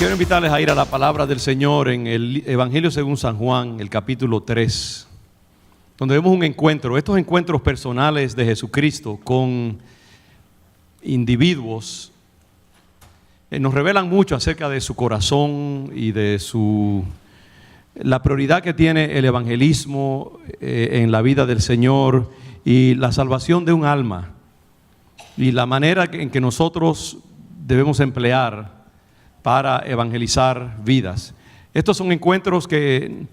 Quiero invitarles a ir a la palabra del Señor en el Evangelio según San Juan, el capítulo 3, donde vemos un encuentro, estos encuentros personales de Jesucristo con individuos, nos revelan mucho acerca de su corazón y de la prioridad que tiene el evangelismo en la vida del Señor y la salvación de un alma y la manera en que nosotros debemos emplear para evangelizar vidas. Estos son encuentros que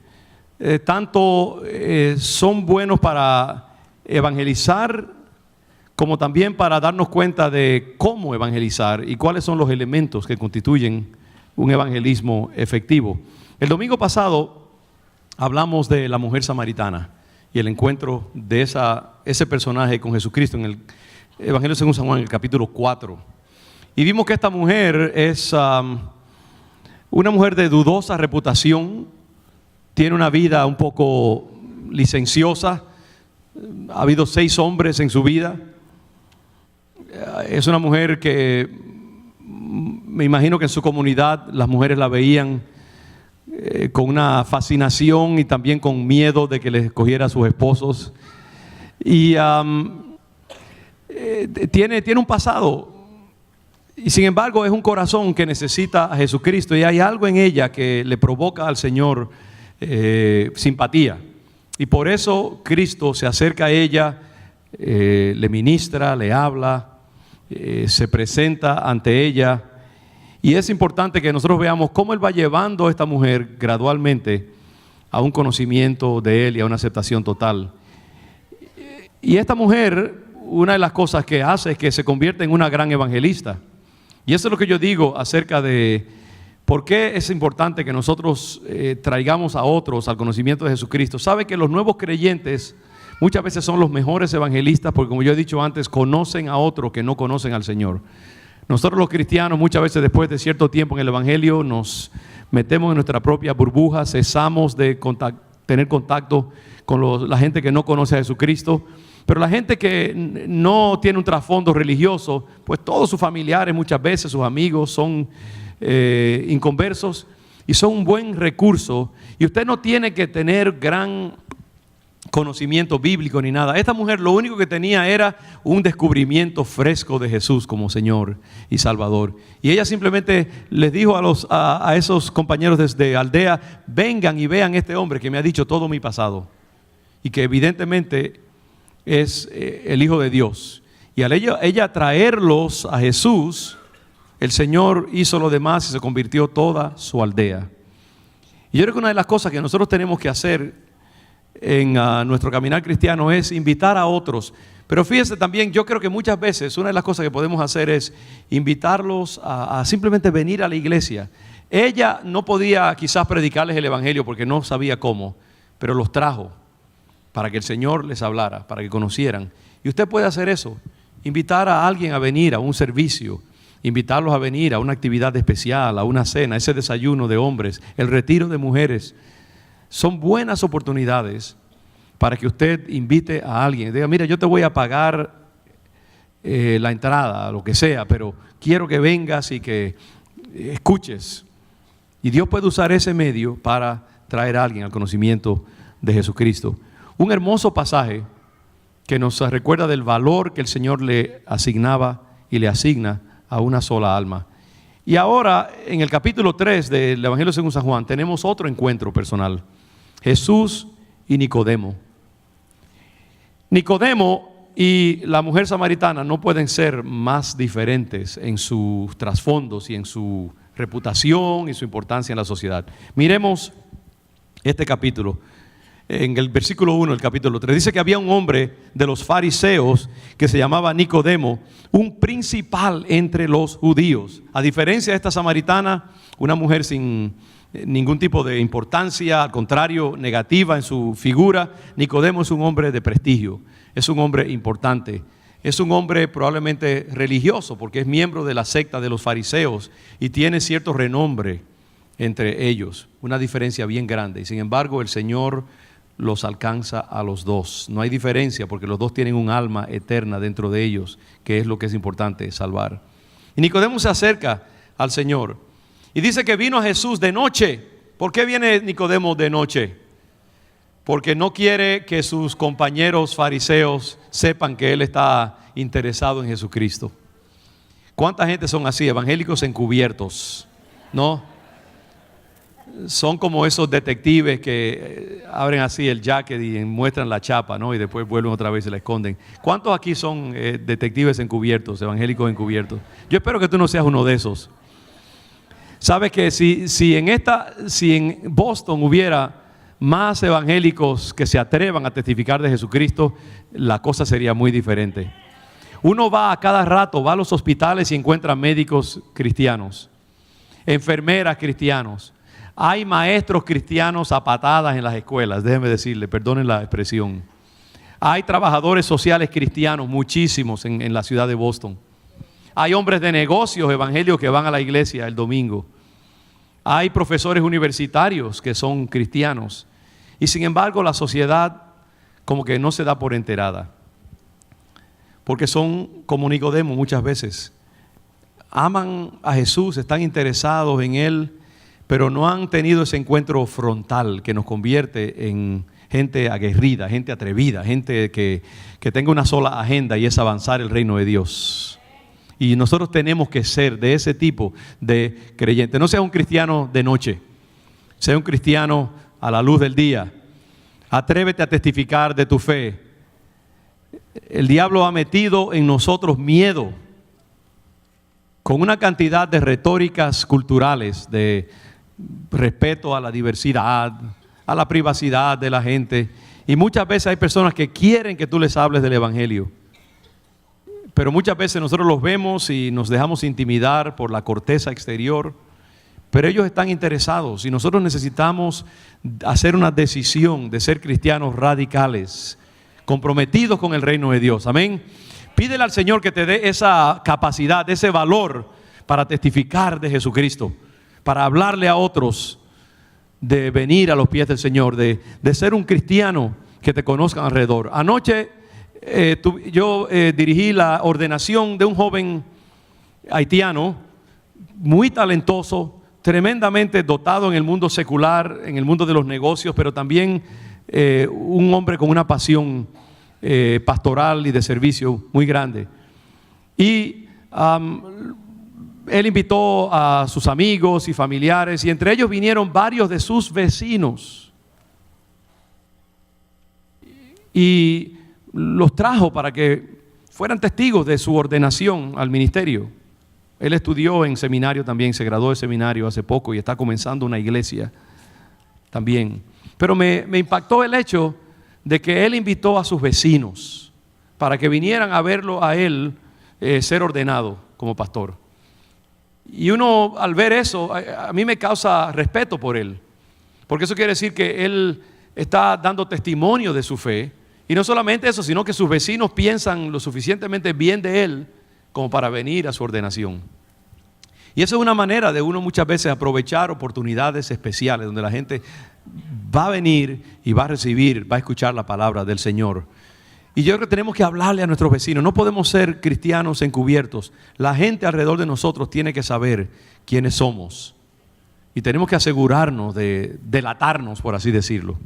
tanto son buenos para evangelizar como también para darnos cuenta de cómo evangelizar y cuáles son los elementos que constituyen un evangelismo efectivo. El domingo pasado hablamos de la mujer samaritana y el encuentro de ese personaje con Jesucristo en el Evangelio según San Juan, en el capítulo 4. Y vimos que esta mujer es una mujer de dudosa reputación, tiene una vida un poco licenciosa, ha habido 6 hombres en su vida, es una mujer que me imagino que en su comunidad las mujeres la veían con una fascinación y también con miedo de que les cogiera a sus esposos. Y tiene un pasado. Y sin embargo es un corazón que necesita a Jesucristo y hay algo en ella que le provoca al Señor simpatía. Y por eso Cristo se acerca a ella, le ministra, le habla, se presenta ante ella. Y es importante que nosotros veamos cómo Él va llevando a esta mujer gradualmente a un conocimiento de Él y a una aceptación total. Y esta mujer, una de las cosas que hace es que se convierte en una gran evangelista. Y eso es lo que yo digo acerca de por qué es importante que nosotros traigamos a otros al conocimiento de Jesucristo. Sabe que los nuevos creyentes muchas veces son los mejores evangelistas porque, como yo he dicho antes, conocen a otros que no conocen al Señor. Nosotros los cristianos muchas veces después de cierto tiempo en el evangelio nos metemos en nuestra propia burbuja, cesamos de tener contacto con la gente que no conoce a Jesucristo. Pero la gente que no tiene un trasfondo religioso, pues todos sus familiares muchas veces, sus amigos son inconversos y son un buen recurso. Y usted no tiene que tener gran conocimiento bíblico ni nada. Esta mujer lo único que tenía era un descubrimiento fresco de Jesús como Señor y Salvador. Y ella simplemente les dijo a esos compañeros desde aldea: vengan y vean este hombre que me ha dicho todo mi pasado y que evidentemente es el Hijo de Dios. Y al ella traerlos a Jesús, el Señor hizo lo demás y se convirtió toda su aldea. Y yo creo que una de las cosas que nosotros tenemos que hacer en nuestro caminar cristiano es invitar a otros. Pero fíjense también, yo creo que muchas veces una de las cosas que podemos hacer es invitarlos a simplemente venir a la iglesia. Ella no podía quizás predicarles el evangelio porque no sabía cómo, pero los trajo para que el Señor les hablara, para que conocieran. Y usted puede hacer eso, invitar a alguien a venir a un servicio, invitarlos a venir a una actividad especial, a una cena, ese desayuno de hombres, el retiro de mujeres. Son buenas oportunidades para que usted invite a alguien. Diga: mira, yo te voy a pagar la entrada, lo que sea, pero quiero que vengas y que escuches. Y Dios puede usar ese medio para traer a alguien al conocimiento de Jesucristo. Un hermoso pasaje que nos recuerda del valor que el Señor le asignaba y le asigna a una sola alma. Y ahora, en el capítulo 3 del Evangelio según San Juan, tenemos otro encuentro personal. Jesús y Nicodemo. Nicodemo y la mujer samaritana no pueden ser más diferentes en sus trasfondos y en su reputación y su importancia en la sociedad. Miremos este capítulo. En el versículo 1 del capítulo 3 dice que había un hombre de los fariseos que se llamaba Nicodemo, un principal entre los judíos. A diferencia de esta samaritana, una mujer sin ningún tipo de importancia, al contrario, negativa en su figura, Nicodemo es un hombre de prestigio, es un hombre importante, es un hombre probablemente religioso porque es miembro de la secta de los fariseos y tiene cierto renombre entre ellos, una diferencia bien grande. Y sin embargo, el Señor los alcanza a los dos. No hay diferencia porque los dos tienen un alma eterna dentro de ellos, que es lo que es importante salvar. Y Nicodemo se acerca al Señor Y dice que vino a Jesús de noche. ¿Por qué viene Nicodemo de noche? Porque no quiere que sus compañeros fariseos sepan que él está interesado en Jesucristo. ¿Cuánta gente son así? Evangélicos encubiertos, ¿no? Son como esos detectives que abren así el jacket y muestran la chapa, ¿no? Y después vuelven otra vez y la esconden. ¿Cuántos aquí son detectives encubiertos, evangélicos encubiertos? Yo espero que tú no seas uno de esos. Sabes que si en Boston hubiera más evangélicos que se atrevan a testificar de Jesucristo, la cosa sería muy diferente. Uno va a cada rato, va a los hospitales y encuentra médicos cristianos, enfermeras cristianos. Hay maestros cristianos a patadas en las escuelas, déjenme decirle, perdonen la expresión. Hay trabajadores sociales cristianos, muchísimos en la ciudad de Boston. Hay hombres de negocios evangélicos que van a la iglesia el domingo. Hay profesores universitarios que son cristianos. Y sin embargo la sociedad como que no se da por enterada. Porque son como Nicodemo muchas veces. Aman a Jesús, están interesados en Él, pero no han tenido ese encuentro frontal que nos convierte en gente aguerrida, gente atrevida, gente que tenga una sola agenda y es avanzar el reino de Dios. Y nosotros tenemos que ser de ese tipo de creyente. No sea un cristiano de noche, sea un cristiano a la luz del día. Atrévete a testificar de tu fe. El diablo ha metido en nosotros miedo con una cantidad de retóricas culturales, de respeto a la diversidad, a la privacidad de la gente. Y muchas veces hay personas que quieren que tú les hables del evangelio. Pero muchas veces nosotros los vemos y nos dejamos intimidar por la corteza exterior. Pero ellos están interesados y nosotros necesitamos hacer una decisión de ser cristianos radicales, comprometidos con el reino de Dios. Amén. Pídele al Señor que te dé esa capacidad, ese valor para testificar de Jesucristo, para hablarle a otros, de venir a los pies del Señor, de ser un cristiano que te conozcan alrededor. Anoche yo dirigí la ordenación de un joven haitiano muy talentoso, tremendamente dotado en el mundo secular, en el mundo de los negocios, pero también un hombre con una pasión pastoral y de servicio muy grande. Y él invitó a sus amigos y familiares, y entre ellos vinieron varios de sus vecinos y los trajo para que fueran testigos de su ordenación al ministerio. Él estudió en seminario también, se graduó de seminario hace poco y está comenzando una iglesia también. Pero me impactó el hecho de que él invitó a sus vecinos para que vinieran a verlo a él ser ordenado como pastor. Y uno al ver eso, a mí me causa respeto por él, porque eso quiere decir que él está dando testimonio de su fe. Y no solamente eso, sino que sus vecinos piensan lo suficientemente bien de él como para venir a su ordenación. Y eso es una manera de uno muchas veces aprovechar oportunidades especiales donde la gente va a venir y va a recibir, va a escuchar la palabra del Señor. Y yo creo que tenemos que hablarle a nuestros vecinos. No podemos ser cristianos encubiertos. La gente alrededor de nosotros tiene que saber quiénes somos. Y tenemos que asegurarnos de delatarnos, por así decirlo.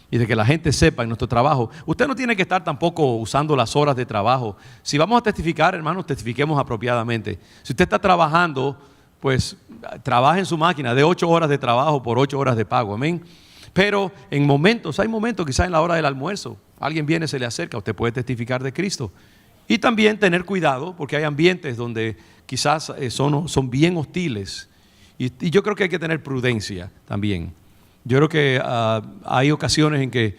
Y de que la gente sepa en nuestro trabajo. Usted no tiene que estar tampoco usando las horas de trabajo. Si vamos a testificar, hermanos, testifiquemos apropiadamente. Si usted está trabajando, pues trabaje en su máquina de 8 horas de trabajo por 8 horas de pago. Amén. Pero hay momentos, quizás en la hora del almuerzo, alguien viene, se le acerca, usted puede testificar de Cristo. Y también tener cuidado, porque hay ambientes donde quizás son bien hostiles. Y yo creo que hay que tener prudencia también. Yo creo que hay ocasiones en que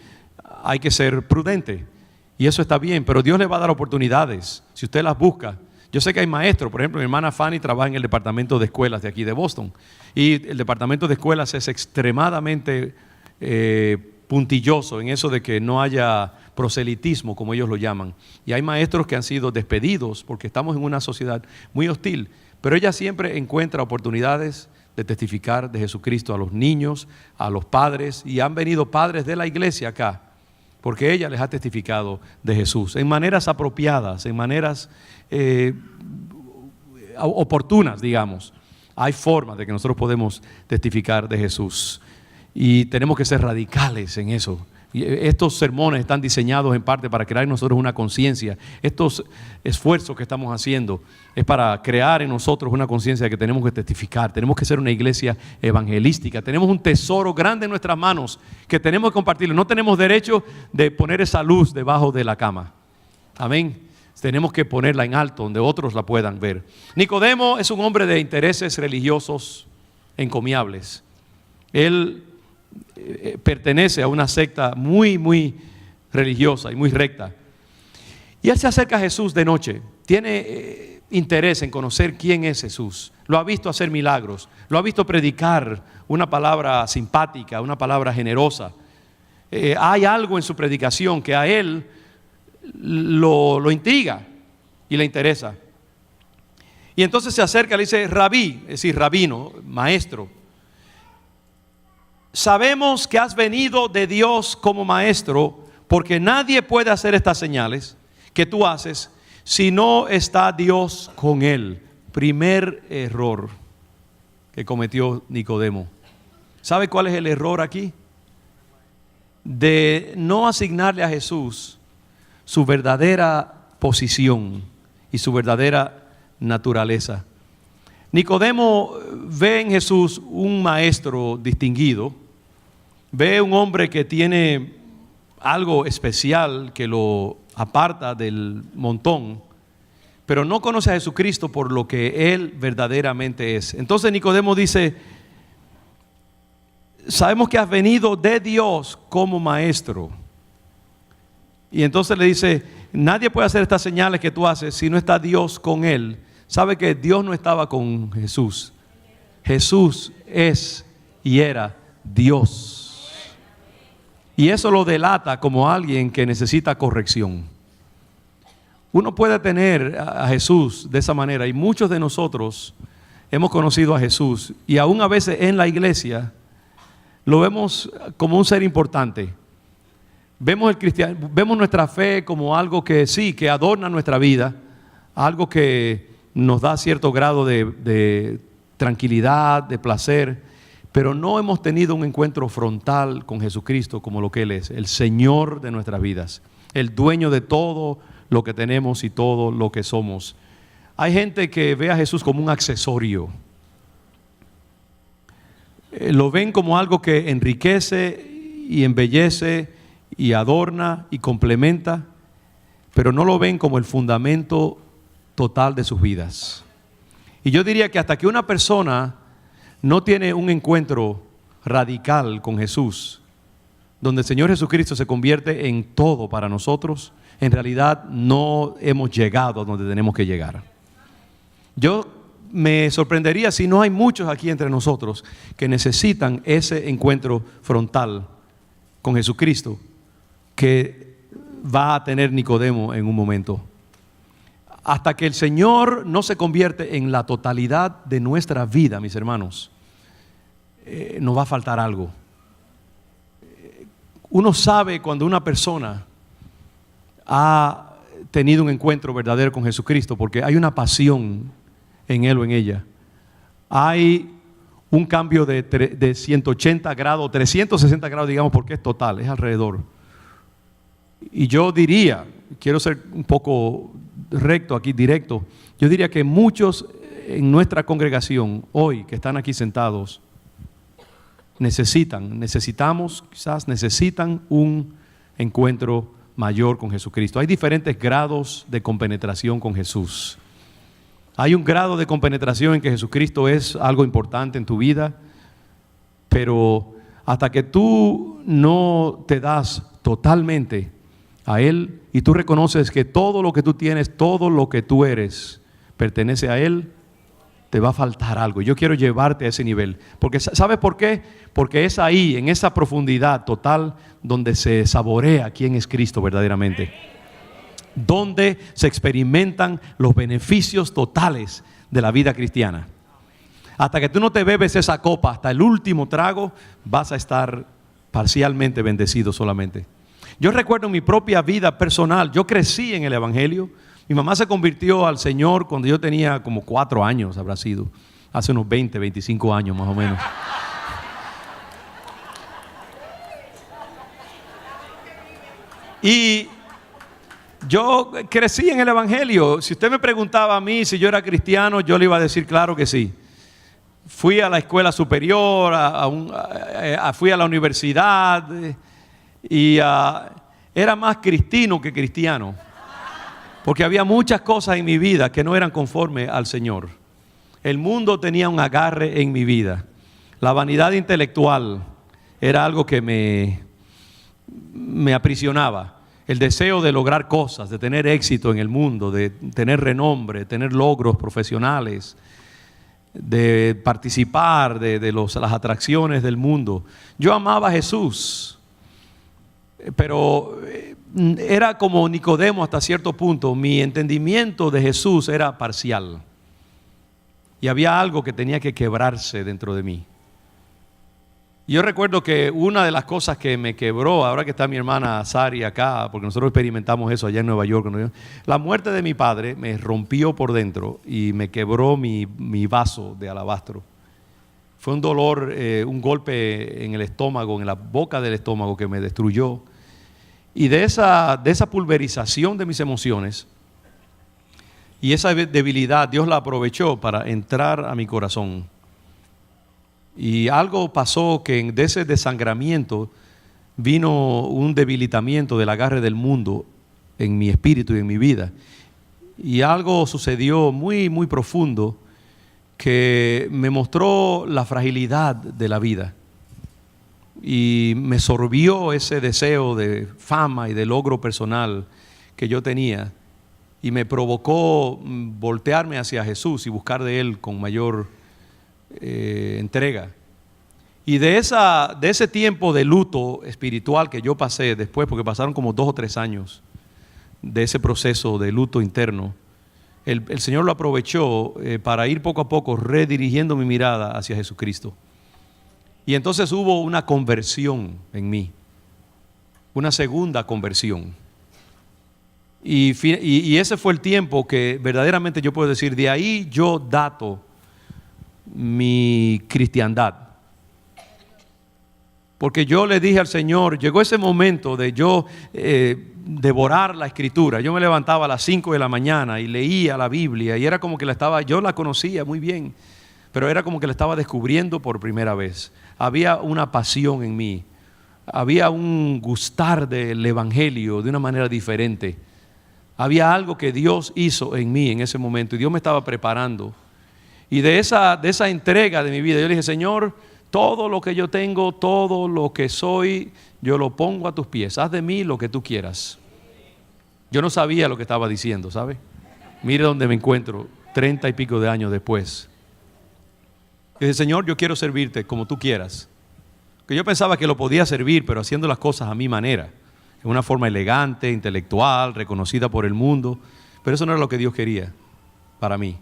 hay que ser prudente y eso está bien, pero Dios le va a dar oportunidades si usted las busca. Yo sé que hay maestros, por ejemplo, mi hermana Fanny trabaja en el departamento de escuelas de aquí de Boston y el departamento de escuelas es extremadamente puntilloso en eso de que no haya proselitismo, como ellos lo llaman. Y hay maestros que han sido despedidos porque estamos en una sociedad muy hostil, pero ella siempre encuentra oportunidades de testificar de Jesucristo a los niños, a los padres, y han venido padres de la iglesia acá, porque ella les ha testificado de Jesús, en maneras apropiadas, en maneras oportunas, digamos. hay formas de que nosotros podemos testificar de Jesús. Y tenemos que ser radicales en eso. Y estos sermones están diseñados en parte para crear en nosotros una conciencia. Estos esfuerzos que estamos haciendo es para crear en nosotros una conciencia de que tenemos que testificar. Tenemos que ser una iglesia evangelística. Tenemos un tesoro grande en nuestras manos que tenemos que compartirlo. No tenemos derecho de poner esa luz debajo de la cama. Amén. Tenemos que ponerla en alto donde otros la puedan ver. Nicodemo es un hombre de intereses religiosos encomiables. Él pertenece a una secta muy religiosa y muy recta. Y él se acerca a Jesús de noche. Tiene interés en conocer quién es Jesús. Lo ha visto hacer milagros. Lo ha visto predicar una palabra simpática, una palabra generosa. Hay algo en su predicación que a él lo intriga y le interesa. Y entonces se acerca y le dice: Rabí, es decir, rabino, maestro, sabemos que has venido de Dios como maestro, porque nadie puede hacer estas señales que tú haces si no está Dios con él. Primer error que cometió Nicodemo. ¿Sabe cuál es el error aquí? De no asignarle a Jesús su verdadera posición y su verdadera naturaleza. Nicodemo ve en Jesús un maestro distinguido, ve un hombre que tiene algo especial que lo aparta del montón, pero no conoce a Jesucristo por lo que Él verdaderamente es. Entonces Nicodemo dice: sabemos que has venido de Dios como maestro. Y entonces le dice: nadie puede hacer estas señales que tú haces si no está Dios con él. Sabe que Dios no estaba con Jesús. Jesús es y era Dios. Y eso lo delata como alguien que necesita corrección. Uno puede tener a Jesús de esa manera, y muchos de nosotros hemos conocido a Jesús y aún a veces en la iglesia lo vemos como un ser importante. Vemos nuestra fe como algo que sí, que adorna nuestra vida, algo que nos da cierto grado de tranquilidad, de placer, pero no hemos tenido un encuentro frontal con Jesucristo como lo que Él es, el Señor de nuestras vidas, el dueño de todo lo que tenemos y todo lo que somos. Hay gente que ve a Jesús como un accesorio. Lo ven como algo que enriquece y embellece y adorna y complementa, pero no lo ven como el fundamento total de sus vidas. Y yo diría que hasta que una persona no tiene un encuentro radical con Jesús, donde el Señor Jesucristo se convierte en todo para nosotros, en realidad no hemos llegado a donde tenemos que llegar. Yo me sorprendería si no hay muchos aquí entre nosotros que necesitan ese encuentro frontal con Jesucristo que va a tener Nicodemo en un momento. Hasta que el Señor no se convierte en la totalidad de nuestra vida, mis hermanos, nos va a faltar algo. Uno sabe cuando una persona ha tenido un encuentro verdadero con Jesucristo, porque hay una pasión en él o en ella. Hay un cambio de 180 grados, 360 grados, digamos, porque es total, es alrededor. Y yo diría, quiero ser un poco recto aquí, directo, yo diría que muchos en nuestra congregación hoy que están aquí sentados necesitan un encuentro mayor con Jesucristo. Hay diferentes grados de compenetración con Jesús. Hay un grado de compenetración en que Jesucristo es algo importante en tu vida, pero hasta que tú no te das totalmente a Él y tú reconoces que todo lo que tú tienes, todo lo que tú eres, pertenece a Él, te va a faltar algo. Yo quiero llevarte a ese nivel. Porque ¿sabes por qué? Porque es ahí, en esa profundidad total, donde se saborea quién es Cristo verdaderamente. Donde se experimentan los beneficios totales de la vida cristiana. Hasta que tú no te bebes esa copa, hasta el último trago, vas a estar parcialmente bendecido solamente. Yo recuerdo en mi propia vida personal, yo crecí en el Evangelio. Mi mamá se convirtió al Señor cuando yo tenía como 4 años, habrá sido. hace unos 20, 25 años más o menos. Y yo crecí en el Evangelio. Si usted me preguntaba a mí si yo era cristiano, yo le iba a decir claro que sí. Fui a la escuela superior, fui a la universidad y era más cristino que cristiano. Porque había muchas cosas en mi vida que no eran conforme al Señor. El mundo tenía un agarre en mi vida. La vanidad intelectual era algo que me aprisionaba. El deseo de lograr cosas, de tener éxito en el mundo, de tener renombre, de tener logros profesionales, de participar de las atracciones del mundo. Yo amaba a Jesús, pero era como Nicodemo hasta cierto punto. Mi entendimiento de Jesús era parcial y había algo que tenía que quebrarse dentro de mí. Yo recuerdo que una de las cosas que me quebró, ahora que está mi hermana Sari acá, porque nosotros experimentamos eso allá en Nueva York, la muerte de mi padre me rompió por dentro y me quebró mi vaso de alabastro. Fue un dolor, un golpe en el estómago, en la boca del estómago, que me destruyó. Y de esa pulverización de mis emociones y esa debilidad, Dios la aprovechó para entrar a mi corazón. Y algo pasó que de ese desangramiento vino un debilitamiento del agarre del mundo en mi espíritu y en mi vida. Y algo sucedió muy, muy profundo que me mostró la fragilidad de la vida. Y me sorbió ese deseo de fama y de logro personal que yo tenía. Y me provocó voltearme hacia Jesús y buscar de Él con mayor entrega. Y de ese tiempo de luto espiritual que yo pasé después, porque pasaron como 2 o 3 años de ese proceso de luto interno, el Señor lo aprovechó para ir poco a poco redirigiendo mi mirada hacia Jesucristo. Y entonces hubo una conversión en mí, una segunda conversión. Y ese fue el tiempo que verdaderamente yo puedo decir, de ahí yo dato mi cristiandad. Porque yo le dije al Señor, llegó ese momento de yo devorar la Escritura. Yo me levantaba a las 5 de la mañana y leía la Biblia y era como que yo la conocía muy bien, pero era como que la estaba descubriendo por primera vez. Había una pasión en mí, había un gustar del Evangelio de una manera diferente. Había algo que Dios hizo en mí en ese momento y Dios me estaba preparando. Y de esa entrega de mi vida, yo le dije, Señor, todo lo que yo tengo, todo lo que soy, yo lo pongo a tus pies. Haz de mí lo que tú quieras. Yo no sabía lo que estaba diciendo, ¿sabe? Mire dónde me encuentro 30 y pico de años después. Y dije, Señor, yo quiero servirte como tú quieras. Que yo pensaba que lo podía servir, pero haciendo las cosas a mi manera, en una forma elegante, intelectual, reconocida por el mundo. Pero eso no era lo que Dios quería para mí.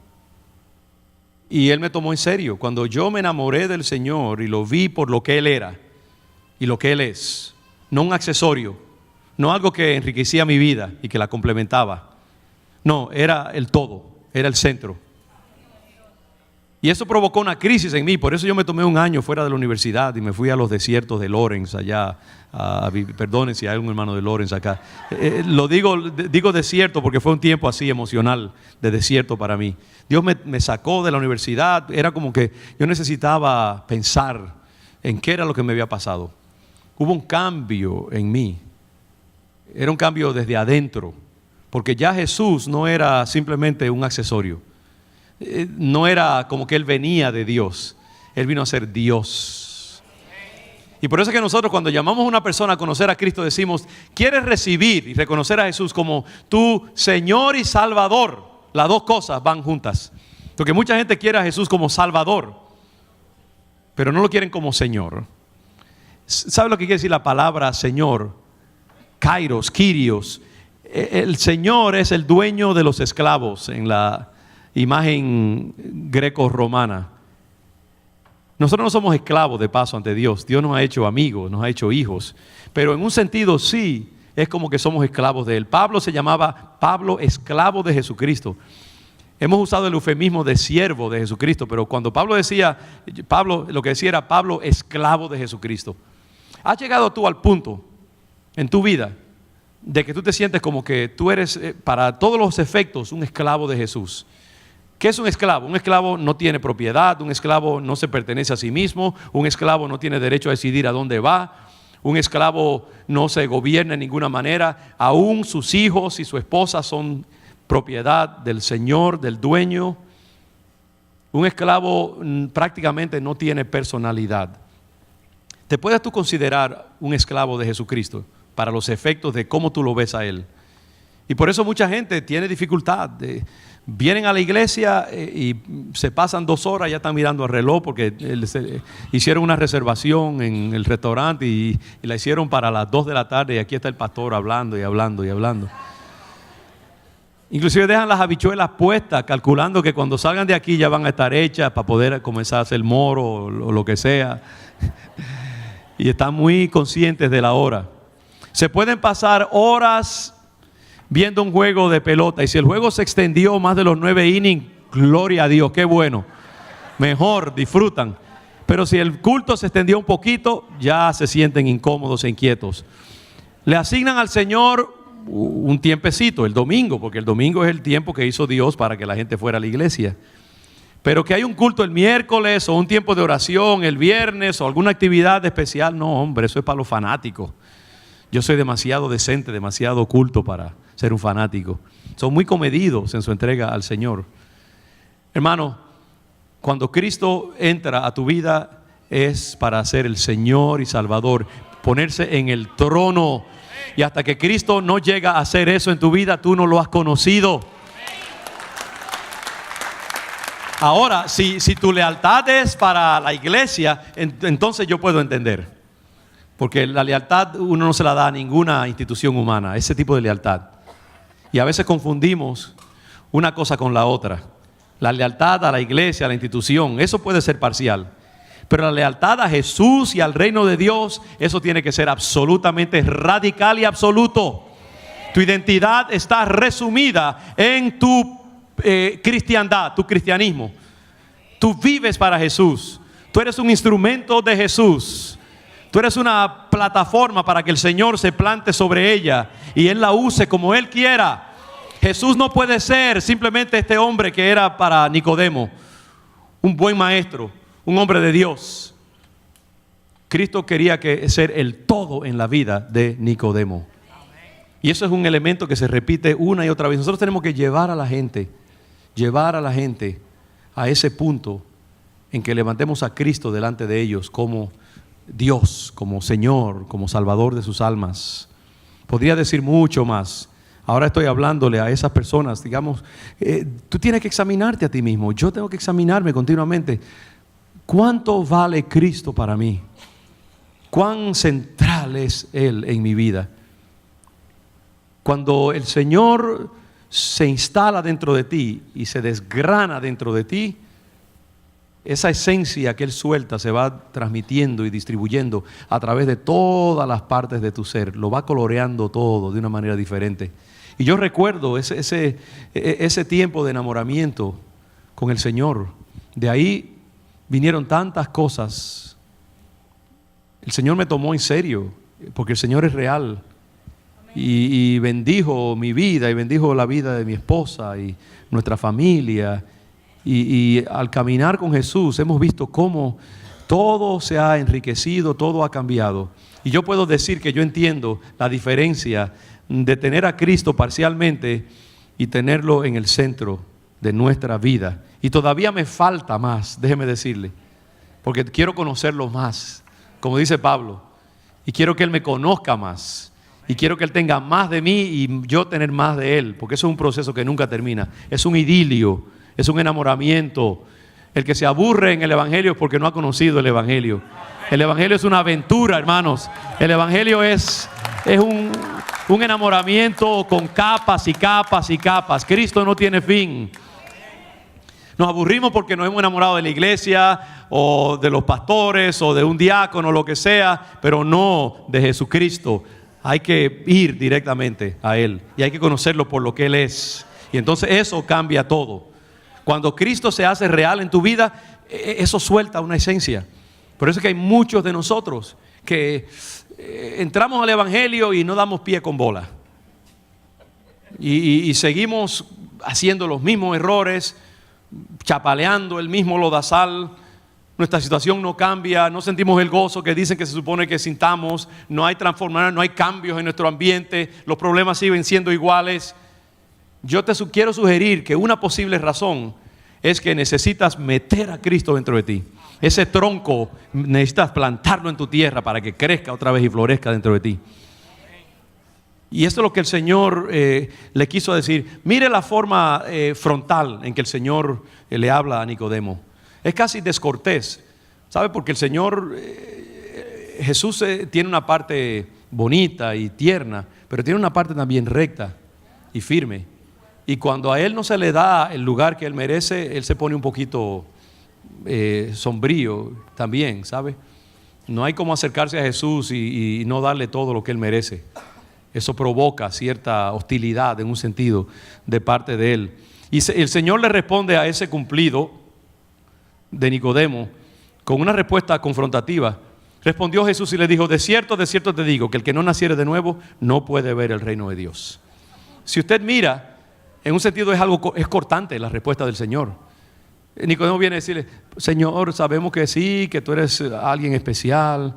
Y Él me tomó en serio. Cuando yo me enamoré del Señor y lo vi por lo que Él era y lo que Él es, no un accesorio, no algo que enriquecía mi vida y que la complementaba. No, era el todo, era el centro. Y eso provocó una crisis en mí. Por eso yo me tomé un año fuera de la universidad y me fui a los desiertos de Lawrence allá. Perdonen si hay algún hermano de Lawrence acá. Lo digo desierto porque fue un tiempo así emocional de desierto para mí. Dios me sacó de la universidad. Era como que yo necesitaba pensar en qué era lo que me había pasado. Hubo un cambio en mí. Era un cambio desde adentro. Porque ya Jesús no era simplemente un accesorio. No era como que Él venía de Dios. Él vino a ser Dios. Y por eso es que nosotros cuando llamamos a una persona a conocer a Cristo decimos, ¿quieres recibir y reconocer a Jesús como tu Señor y Salvador? Las dos cosas van juntas. Porque mucha gente quiere a Jesús como Salvador, pero no lo quieren como Señor. ¿Sabe lo que quiere decir la palabra Señor? Kairos, Kyrios. El Señor es el dueño de los esclavos en la imagen greco-romana. Nosotros no somos esclavos de paso ante Dios. Dios nos ha hecho amigos, nos ha hecho hijos. Pero en un sentido sí, es como que somos esclavos de Él. Pablo se llamaba Pablo, esclavo de Jesucristo. Hemos usado el eufemismo de siervo de Jesucristo, pero cuando Pablo decía, lo que decía era Pablo, esclavo de Jesucristo. ¿Has llegado tú al punto en tu vida de que tú te sientes como que tú eres, para todos los efectos, un esclavo de Jesús? ¿Qué es un esclavo? Un esclavo no tiene propiedad, un esclavo no se pertenece a sí mismo, un esclavo no tiene derecho a decidir a dónde va, un esclavo no se gobierna de ninguna manera, aún sus hijos y su esposa son propiedad del Señor, del dueño. Un esclavo prácticamente no tiene personalidad. ¿Te puedes tú considerar un esclavo de Jesucristo para los efectos de cómo tú lo ves a Él? Y por eso mucha gente tiene dificultad. Vienen a la iglesia y se pasan 2 horas, ya están mirando el reloj porque hicieron una reservación en el restaurante y la hicieron para las 2 de la tarde y aquí está el pastor hablando y hablando y hablando. Inclusive dejan las habichuelas puestas, calculando que cuando salgan de aquí ya van a estar hechas para poder comenzar a hacer moro o lo que sea. Y están muy conscientes de la hora. Se pueden pasar horas viendo un juego de pelota, y si el juego se extendió más de los 9 innings, gloria a Dios, qué bueno, mejor, disfrutan. Pero si el culto se extendió un poquito, ya se sienten incómodos e inquietos. Le asignan al Señor un tiempecito, el domingo, porque el domingo es el tiempo que hizo Dios para que la gente fuera a la iglesia. Pero que hay un culto el miércoles o un tiempo de oración el viernes o alguna actividad especial, no, hombre, eso es para los fanáticos. Yo soy demasiado decente, demasiado culto para ser un fanático. Son muy comedidos en su entrega al Señor. Hermano, cuando Cristo entra a tu vida es para ser el Señor y Salvador, ponerse en el trono. Y hasta que Cristo no llega a hacer eso en tu vida, tú no lo has conocido. Ahora, si tu lealtad es para la iglesia, entonces yo puedo entender. Porque la lealtad uno no se la da a ninguna institución humana, ese tipo de lealtad. Y a veces confundimos una cosa con la otra. La lealtad a la iglesia, a la institución, eso puede ser parcial. Pero la lealtad a Jesús y al reino de Dios, eso tiene que ser absolutamente radical y absoluto. Tu identidad está resumida en tu cristiandad, tu cristianismo. Tú vives para Jesús. Tú eres un instrumento de Jesús. Tú eres una plataforma para que el Señor se plante sobre ella y Él la use como Él quiera. Jesús no puede ser simplemente este hombre que era para Nicodemo, un buen maestro, un hombre de Dios. Cristo quería ser el todo en la vida de Nicodemo. Y eso es un elemento que se repite una y otra vez. Nosotros tenemos que llevar a la gente a ese punto en que levantemos a Cristo delante de ellos como Dios, como Señor, como Salvador de sus almas. Podría decir mucho más. Ahora estoy hablándole a esas personas, digamos, tú tienes que examinarte a ti mismo. Yo tengo que examinarme continuamente. ¿Cuánto vale Cristo para mí? ¿Cuán central es Él en mi vida? Cuando el Señor se instala dentro de ti y se desgrana dentro de ti, esa esencia que Él suelta se va transmitiendo y distribuyendo a través de todas las partes de tu ser. Lo va coloreando todo de una manera diferente. Y yo recuerdo ese tiempo de enamoramiento con el Señor. De ahí vinieron tantas cosas. El Señor me tomó en serio, porque el Señor es real. Y bendijo mi vida y bendijo la vida de mi esposa y nuestra familia. Y al caminar con Jesús hemos visto cómo todo se ha enriquecido, todo ha cambiado. Y yo puedo decir que yo entiendo la diferencia de tener a Cristo parcialmente y tenerlo en el centro de nuestra vida. Y todavía me falta más, déjeme decirle, porque quiero conocerlo más, como dice Pablo, y quiero que Él me conozca más. Y quiero que Él tenga más de mí y yo tener más de Él, porque eso es un proceso que nunca termina. Es un idilio. Es un enamoramiento. El que se aburre en el Evangelio es porque no ha conocido el Evangelio. El Evangelio es una aventura, hermanos. El Evangelio es un enamoramiento con capas y capas y capas. Cristo no tiene fin. Nos aburrimos porque nos hemos enamorado de la iglesia o de los pastores o de un diácono o lo que sea, pero no de Jesucristo. Hay que ir directamente a Él y hay que conocerlo por lo que Él es. Y entonces eso cambia todo. Cuando Cristo se hace real en tu vida, eso suelta una esencia. Por eso es que hay muchos de nosotros que entramos al Evangelio y no damos pie con bola. Y seguimos haciendo los mismos errores, chapaleando el mismo lodazal. Nuestra situación no cambia, no sentimos el gozo que dicen que se supone que sintamos, no hay transformación, no hay cambios en nuestro ambiente, los problemas siguen siendo iguales. Yo te quiero sugerir que una posible razón es que necesitas meter a Cristo dentro de ti. Ese tronco necesitas plantarlo en tu tierra para que crezca otra vez y florezca dentro de ti. Y esto es lo que el Señor le quiso decir. Mire la forma frontal en que el Señor le habla a Nicodemo. Es casi descortés, ¿sabe? Porque el Señor, Jesús tiene una parte bonita y tierna, pero tiene una parte también recta y firme. Y cuando a Él no se le da el lugar que Él merece, Él se pone un poquito sombrío también, ¿sabe? No hay como acercarse a Jesús y no darle todo lo que Él merece. Eso provoca cierta hostilidad en un sentido de parte de Él. Y el Señor le responde a ese cumplido de Nicodemo con una respuesta confrontativa. Respondió Jesús y le dijo: de cierto te digo que el que no naciere de nuevo no puede ver el reino de Dios. Si usted mira, en un sentido es cortante la respuesta del Señor. Nicodemo viene a decirle: Señor, sabemos que sí, que tú eres alguien especial.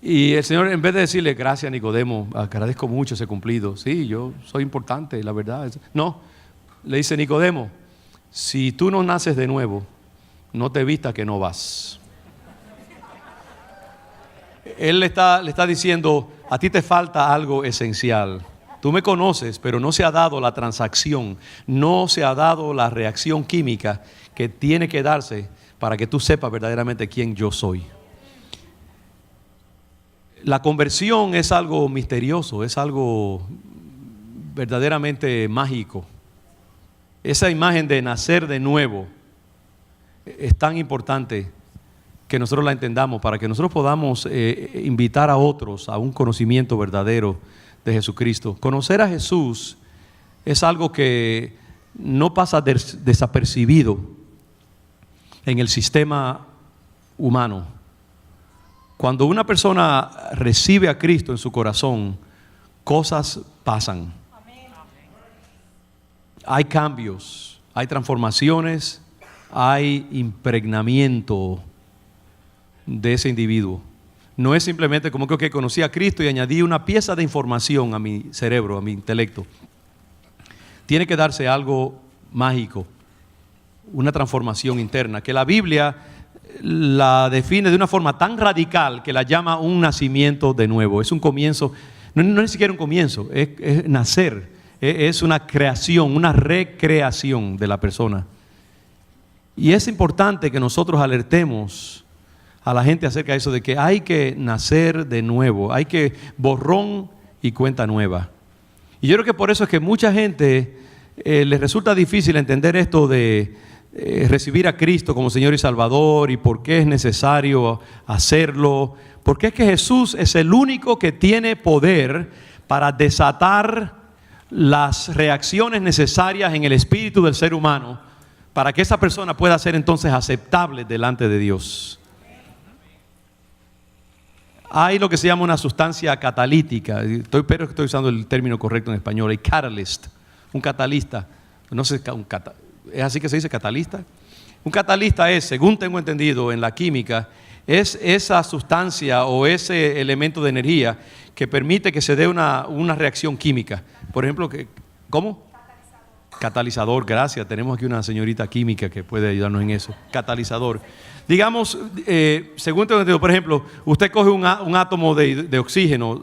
Y el Señor, en vez de decirle: gracias Nicodemo, agradezco mucho ese cumplido, sí, yo soy importante, la verdad. No, le dice: Nicodemo, si tú no naces de nuevo, no te vistas que no vas. Él le está diciendo: a ti te falta algo esencial. Tú me conoces, pero no se ha dado la transacción, no se ha dado la reacción química que tiene que darse para que tú sepas verdaderamente quién yo soy. La conversión es algo misterioso, es algo verdaderamente mágico. Esa imagen de nacer de nuevo es tan importante que nosotros la entendamos para que nosotros podamos invitar a otros a un conocimiento verdadero de Jesucristo. Conocer a Jesús es algo que no pasa desapercibido en el sistema humano. Cuando una persona recibe a Cristo en su corazón, cosas pasan. Hay cambios, hay transformaciones, hay impregnamiento de ese individuo. No es simplemente como que conocí a Cristo y añadí una pieza de información a mi cerebro, a mi intelecto. Tiene que darse algo mágico, una transformación interna, que la Biblia la define de una forma tan radical que la llama un nacimiento de nuevo. Es un comienzo, no es ni siquiera un comienzo, es nacer, es una creación, una recreación de la persona. Y es importante que nosotros alertemos a la gente acerca de eso, de que hay que nacer de nuevo, hay que borrón y cuenta nueva. Y yo creo que por eso es que mucha gente les resulta difícil entender esto de recibir a Cristo como Señor y Salvador, y por qué es necesario hacerlo, porque es que Jesús es el único que tiene poder para desatar las reacciones necesarias en el espíritu del ser humano para que esa persona pueda ser entonces aceptable delante de Dios. Hay lo que se llama una sustancia catalítica, espero que estoy usando el término correcto en español, el catalyst, un catalista, no sé, ¿es así que se dice catalista? Un catalista es, según tengo entendido en la química, es esa sustancia o ese elemento de energía que permite que se dé una reacción química. Por ejemplo, ¿cómo? Catalizador, gracias. Tenemos aquí una señorita química que puede ayudarnos en eso. Catalizador. Digamos, según tengo entendido, por ejemplo, usted coge un átomo de oxígeno,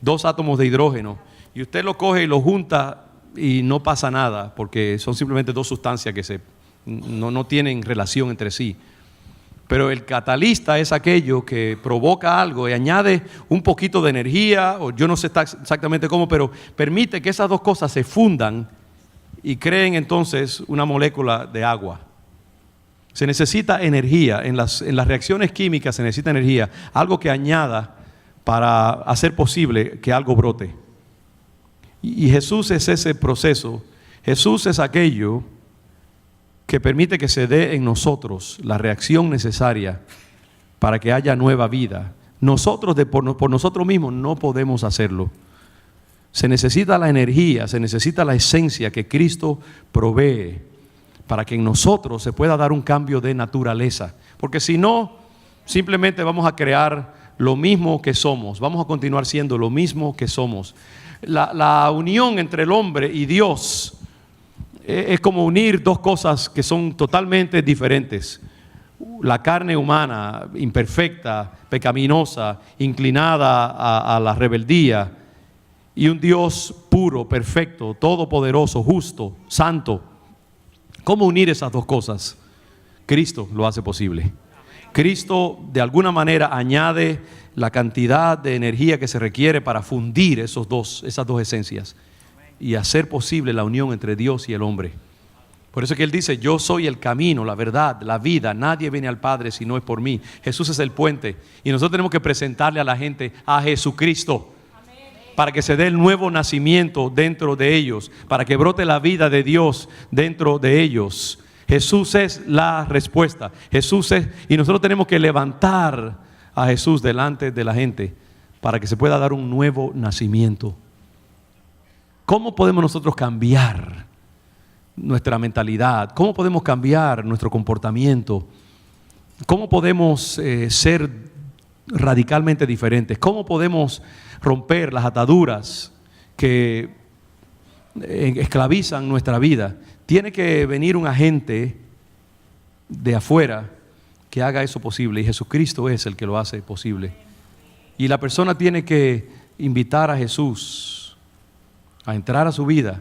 2 átomos de hidrógeno, y usted lo coge y lo junta y no pasa nada, porque son simplemente 2 sustancias que no tienen relación entre sí. Pero el catalista es aquello que provoca algo y añade un poquito de energía, o yo no sé exactamente cómo, pero permite que esas 2 cosas se fundan y creen entonces una molécula de agua. Se necesita energía, en las reacciones químicas se necesita energía, algo que añada para hacer posible que algo brote. Y Jesús es ese proceso. Jesús es aquello que permite que se dé en nosotros la reacción necesaria para que haya nueva vida. Nosotros por nosotros mismos no podemos hacerlo. Se necesita la energía, se necesita la esencia que Cristo provee para que en nosotros se pueda dar un cambio de naturaleza. Porque si no, simplemente vamos a crear lo mismo que somos, vamos a continuar siendo lo mismo que somos. La unión entre el hombre y Dios es como unir dos cosas que son totalmente diferentes. La carne humana, imperfecta, pecaminosa, inclinada a la rebeldía, y un Dios puro, perfecto, todopoderoso, justo, santo. ¿Cómo unir esas dos cosas? Cristo lo hace posible. Cristo de alguna manera añade la cantidad de energía que se requiere para fundir esas dos esencias y hacer posible la unión entre Dios y el hombre. Por eso es que Él dice: yo soy el camino, la verdad, la vida. Nadie viene al Padre si no es por mí. Jesús es el puente. Y nosotros tenemos que presentarle a la gente a Jesucristo, para que se dé el nuevo nacimiento dentro de ellos, para que brote la vida de Dios dentro de ellos. Jesús es la respuesta. Jesús es, y nosotros tenemos que levantar a Jesús delante de la gente para que se pueda dar un nuevo nacimiento. ¿Cómo podemos nosotros cambiar nuestra mentalidad? ¿Cómo podemos cambiar nuestro comportamiento? ¿Cómo podemos ser radicalmente diferentes? ¿Cómo podemos romper las ataduras que esclavizan nuestra vida? Tiene que venir un agente de afuera que haga eso posible, y Jesucristo es el que lo hace posible. Y la persona tiene que invitar a Jesús a entrar a su vida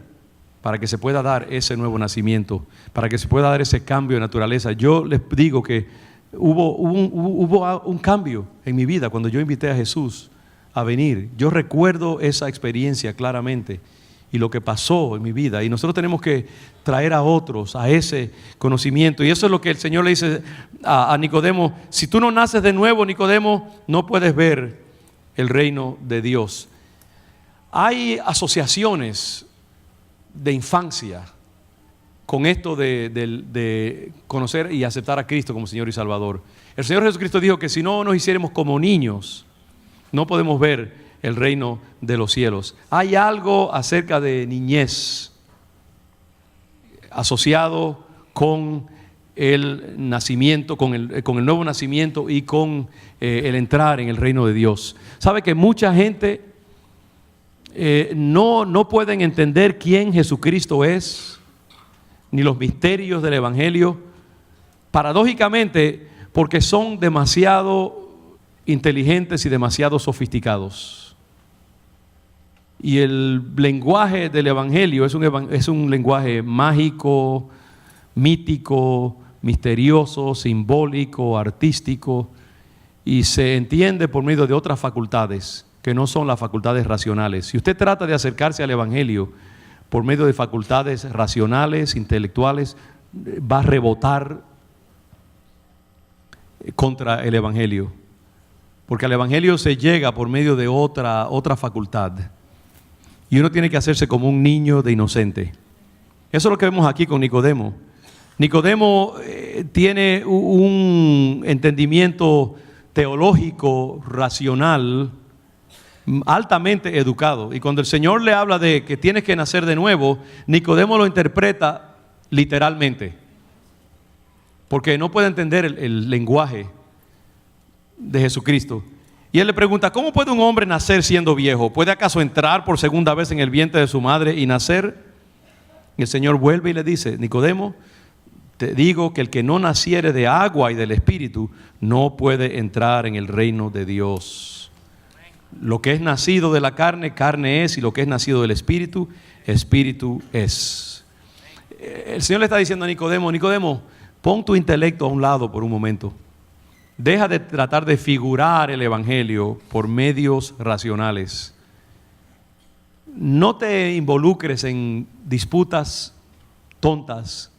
para que se pueda dar ese nuevo nacimiento, para que se pueda dar ese cambio de naturaleza. Yo les digo que hubo un cambio en mi vida cuando yo invité a Jesús a venir. Yo recuerdo esa experiencia claramente y lo que pasó en mi vida, y nosotros tenemos que traer a otros a ese conocimiento. Y eso es lo que el Señor le dice a Nicodemo: si tú no naces de nuevo, Nicodemo, no puedes ver el reino de Dios. Hay asociaciones de infancia con esto de conocer y aceptar a Cristo como Señor y Salvador. El Señor Jesucristo dijo que si no nos hiciéramos como niños, no podemos ver el reino de los cielos. Hay algo acerca de niñez asociado con el nacimiento, con el nuevo nacimiento y con el entrar en el reino de Dios. ¿Sabe que mucha gente no pueden entender quién Jesucristo es, ni los misterios del Evangelio? Paradójicamente, porque son demasiado inteligentes y demasiado sofisticados. Y el lenguaje del Evangelio es un lenguaje mágico, mítico, misterioso, simbólico, artístico, y se entiende por medio de otras facultades que no son las facultades racionales. Si usted trata de acercarse al Evangelio por medio de facultades racionales, intelectuales, va a rebotar contra el Evangelio, porque al Evangelio se llega por medio de otra facultad, y uno tiene que hacerse como un niño de inocente. Eso es lo que vemos aquí con Nicodemo. Nicodemo tiene un entendimiento teológico, racional, altamente educado, y cuando el Señor le habla de que tienes que nacer de nuevo, Nicodemo lo interpreta literalmente, porque no puede entender el lenguaje de Jesucristo. Y él le pregunta: ¿cómo puede un hombre nacer siendo viejo? ¿Puede acaso entrar por segunda vez en el vientre de su madre y nacer? Y el Señor vuelve y le dice: Nicodemo, te digo que el que no naciere de agua y del Espíritu no puede entrar en el reino de Dios. Lo que es nacido de la carne, carne es, y lo que es nacido del Espíritu, Espíritu es. El Señor le está diciendo a Nicodemo: Nicodemo, pon tu intelecto a un lado por un momento. Deja de tratar de figurar el Evangelio por medios racionales. No te involucres en disputas tontas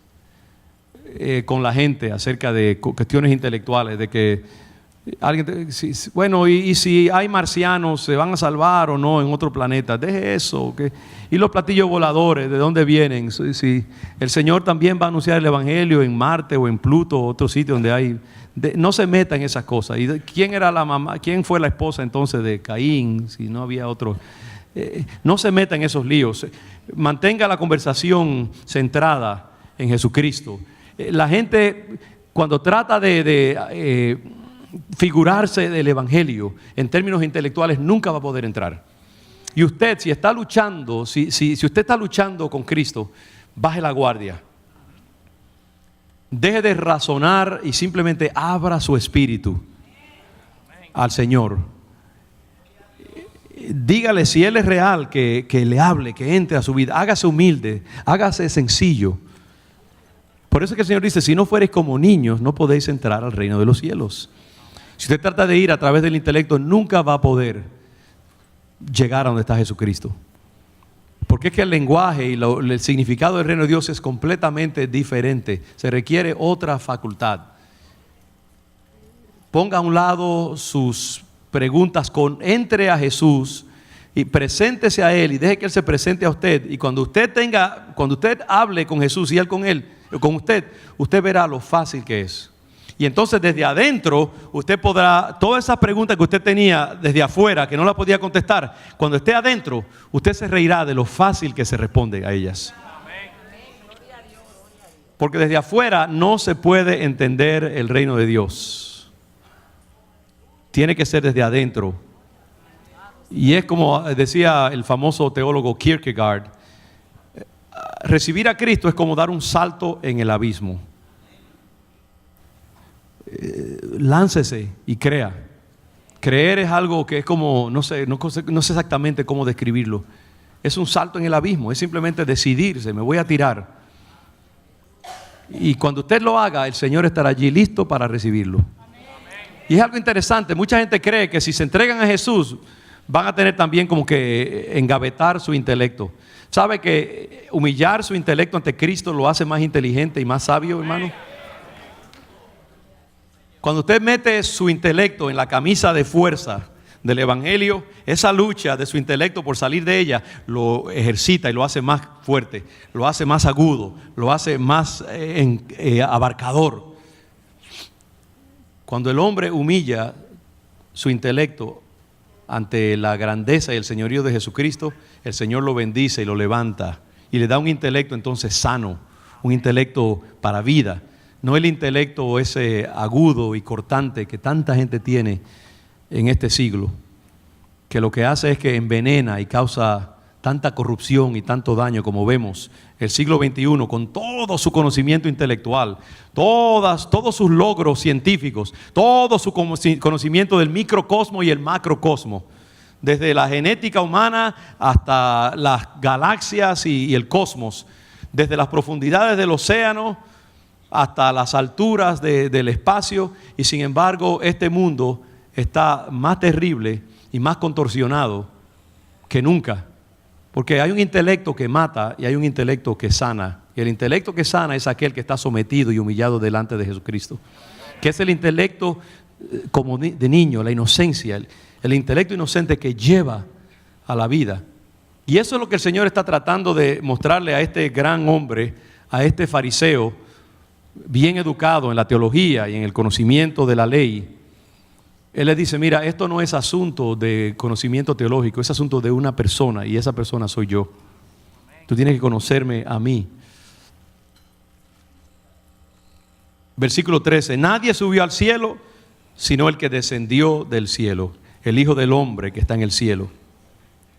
con la gente acerca de cuestiones intelectuales, de que Bueno, y si hay marcianos, ¿se van a salvar o no en otro planeta? Deje eso. Y los platillos voladores, ¿de dónde vienen? Si el Señor también va a anunciar el Evangelio en Marte o en Pluto o otro sitio donde hay. No se meta en esas cosas. ¿Y quién era la mamá? ¿Quién fue la esposa entonces de Caín? Si no había otro. No se meta en esos líos. Mantenga la conversación centrada en Jesucristo. La gente, cuando trata de figurarse del Evangelio en términos intelectuales, nunca va a poder entrar. Y usted, si está luchando, si usted está luchando con Cristo, baje la guardia. Deje de razonar y simplemente abra su espíritu al Señor. Dígale, si Él es real, que le hable, que entre a su vida. Hágase humilde, hágase sencillo. Por eso es que el Señor dice, si no fuereis como niños, no podéis entrar al reino de los cielos. Si usted trata de ir a través del intelecto, nunca va a poder llegar a donde está Jesucristo. Porque es que el lenguaje y el significado del reino de Dios es completamente diferente. Se requiere otra facultad. Ponga a un lado sus preguntas, entre a Jesús y preséntese a Él y deje que Él se presente a usted. Y cuando usted hable con Jesús y Él con usted verá lo fácil que es. Y entonces desde adentro usted podrá, todas esas preguntas que usted tenía desde afuera, que no las podía contestar, cuando esté adentro, usted se reirá de lo fácil que se responde a ellas. Porque desde afuera no se puede entender el reino de Dios. Tiene que ser desde adentro. Y es como decía el famoso teólogo Kierkegaard, recibir a Cristo es como dar un salto en el abismo. Láncese y crea. Creer es algo que es como, no sé exactamente cómo describirlo. Es un salto en el abismo, es simplemente decidirse, me voy a tirar. Y cuando usted lo haga, el Señor estará allí listo para recibirlo. Y es algo interesante, mucha gente cree que si se entregan a Jesús, van a tener también como que engavetar su intelecto. ¿Sabe que humillar su intelecto ante Cristo lo hace más inteligente y más sabio, hermano? Cuando usted mete su intelecto en la camisa de fuerza del Evangelio, esa lucha de su intelecto por salir de ella lo ejercita y lo hace más fuerte, lo hace más agudo, lo hace más abarcador. Cuando el hombre humilla su intelecto ante la grandeza y el señorío de Jesucristo, el Señor lo bendice y lo levanta y le da un intelecto entonces sano, un intelecto para vida. No el intelecto ese agudo y cortante que tanta gente tiene en este siglo, que lo que hace es que envenena y causa tanta corrupción y tanto daño, como vemos el siglo XXI con todo su conocimiento intelectual, todos sus logros científicos, todo su conocimiento del microcosmo y el macrocosmo, desde la genética humana hasta las galaxias y el cosmos, desde las profundidades del océano hasta las alturas del espacio, y sin embargo este mundo está más terrible y más contorsionado que nunca, porque hay un intelecto que mata y hay un intelecto que sana, y el intelecto que sana es aquel que está sometido y humillado delante de Jesucristo, que es el intelecto como de niño, la inocencia, el intelecto inocente que lleva a la vida. Y eso es lo que el Señor está tratando de mostrarle a este gran hombre, a este fariseo bien educado en la teología y en el conocimiento de la ley. Él le dice, mira, esto no es asunto de conocimiento teológico, es asunto de una persona, y esa persona soy yo. Tú tienes que conocerme a mí. Versículo 13, nadie subió al cielo, sino el que descendió del cielo, el Hijo del Hombre que está en el cielo.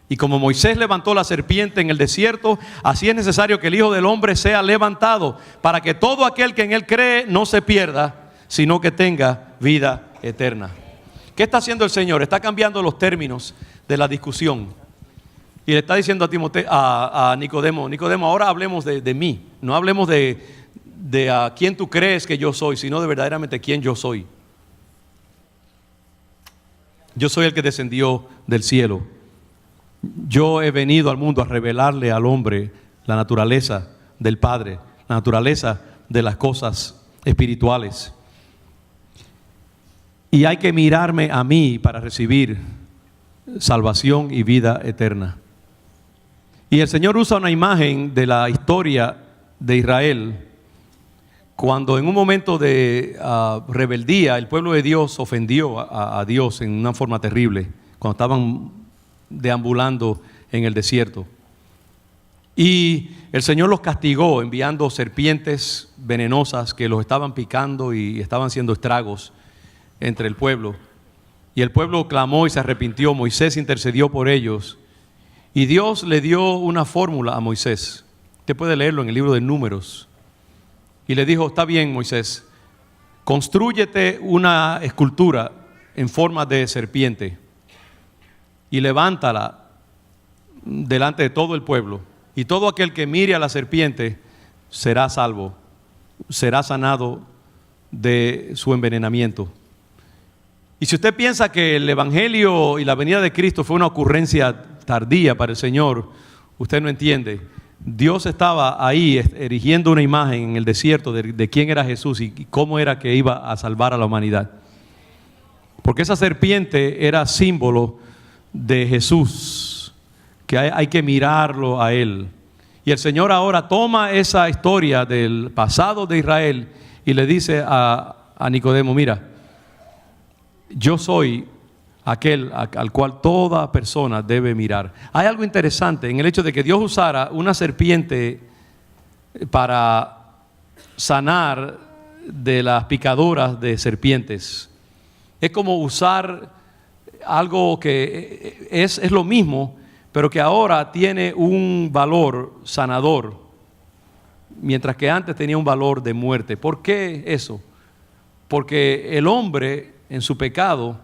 Y como Moisés levantó la serpiente en el desierto, así es necesario que el Hijo del Hombre sea levantado, para que todo aquel que en Él cree no se pierda, sino que tenga vida eterna. ¿Qué está haciendo el Señor? Está cambiando los términos de la discusión. Y le está diciendo a Nicodemo, Nicodemo, ahora hablemos de mí. No hablemos de a quién tú crees que yo soy, sino de verdaderamente quién yo soy. Yo soy el que descendió del cielo. Yo he venido al mundo a revelarle al hombre la naturaleza del Padre, la naturaleza de las cosas espirituales. y hay que mirarme a mí para recibir salvación y vida eterna. Y el Señor usa una imagen de la historia de Israel, cuando en un momento de rebeldía el pueblo de Dios ofendió a Dios en una forma terrible, cuando estaban deambulando en el desierto. Y el Señor los castigó enviando serpientes venenosas que los estaban picando y estaban haciendo estragos entre el pueblo. Y el pueblo clamó y se arrepintió. Moisés intercedió por ellos. Y Dios le dio una fórmula a Moisés. Usted puede leerlo en el libro de Números. Y le dijo: está bien, Moisés, constrúyete una escultura en forma de serpiente y levántala delante de todo el pueblo. Y todo aquel que mire a la serpiente será salvo, será sanado de su envenenamiento. Y si usted piensa que el Evangelio y la venida de Cristo fue una ocurrencia tardía para el Señor, usted no entiende. Dios estaba ahí erigiendo una imagen en el desierto de quién era Jesús y cómo era que iba a salvar a la humanidad. Porque esa serpiente era símbolo de Jesús, que hay que mirarlo a Él. Y el Señor ahora toma esa historia del pasado de Israel y le dice a Nicodemo: mira, yo soy aquel al cual toda persona debe mirar. Hay algo interesante en el hecho de que Dios usara una serpiente para sanar de las picaduras de serpientes. Es como usar algo que es lo mismo, pero que ahora tiene un valor sanador, mientras que antes tenía un valor de muerte. ¿Por qué eso? Porque el hombre en su pecado,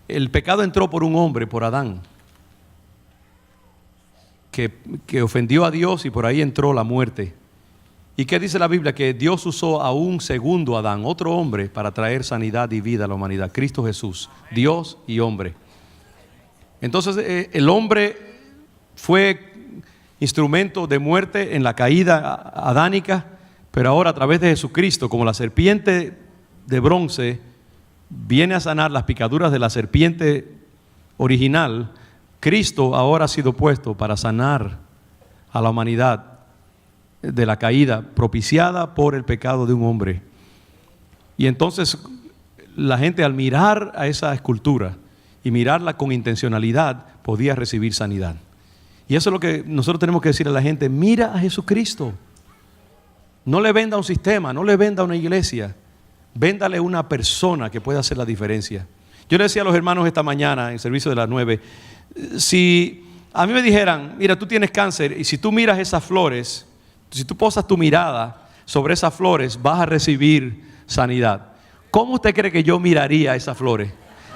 el pecado entró por un hombre, por Adán, que ofendió a Dios, y por ahí entró la muerte. ¿Y qué dice la Biblia? Que Dios usó a un segundo Adán, otro hombre, para traer sanidad y vida a la humanidad. Cristo Jesús, Dios y hombre. Entonces el hombre fue instrumento de muerte en la caída adánica, pero ahora a través de Jesucristo, como la serpiente de bronce viene a sanar las picaduras de la serpiente original, Cristo ahora ha sido puesto para sanar a la humanidad de la caída propiciada por el pecado de un hombre. Y entonces la gente, al mirar a esa escultura y mirarla con intencionalidad, podía recibir sanidad. Y eso es lo que nosotros tenemos que decir a la gente: mira a Jesucristo. No le venda un sistema, no le venda una iglesia, véndale una persona que pueda hacer la diferencia. Yo le decía a los hermanos esta mañana en servicio de las 9, si a mí me dijeran: mira, tú tienes cáncer, y si tú miras esas flores, si tú posas tu mirada sobre esas flores, vas a recibir sanidad. ¿Cómo usted cree que yo miraría esas flores?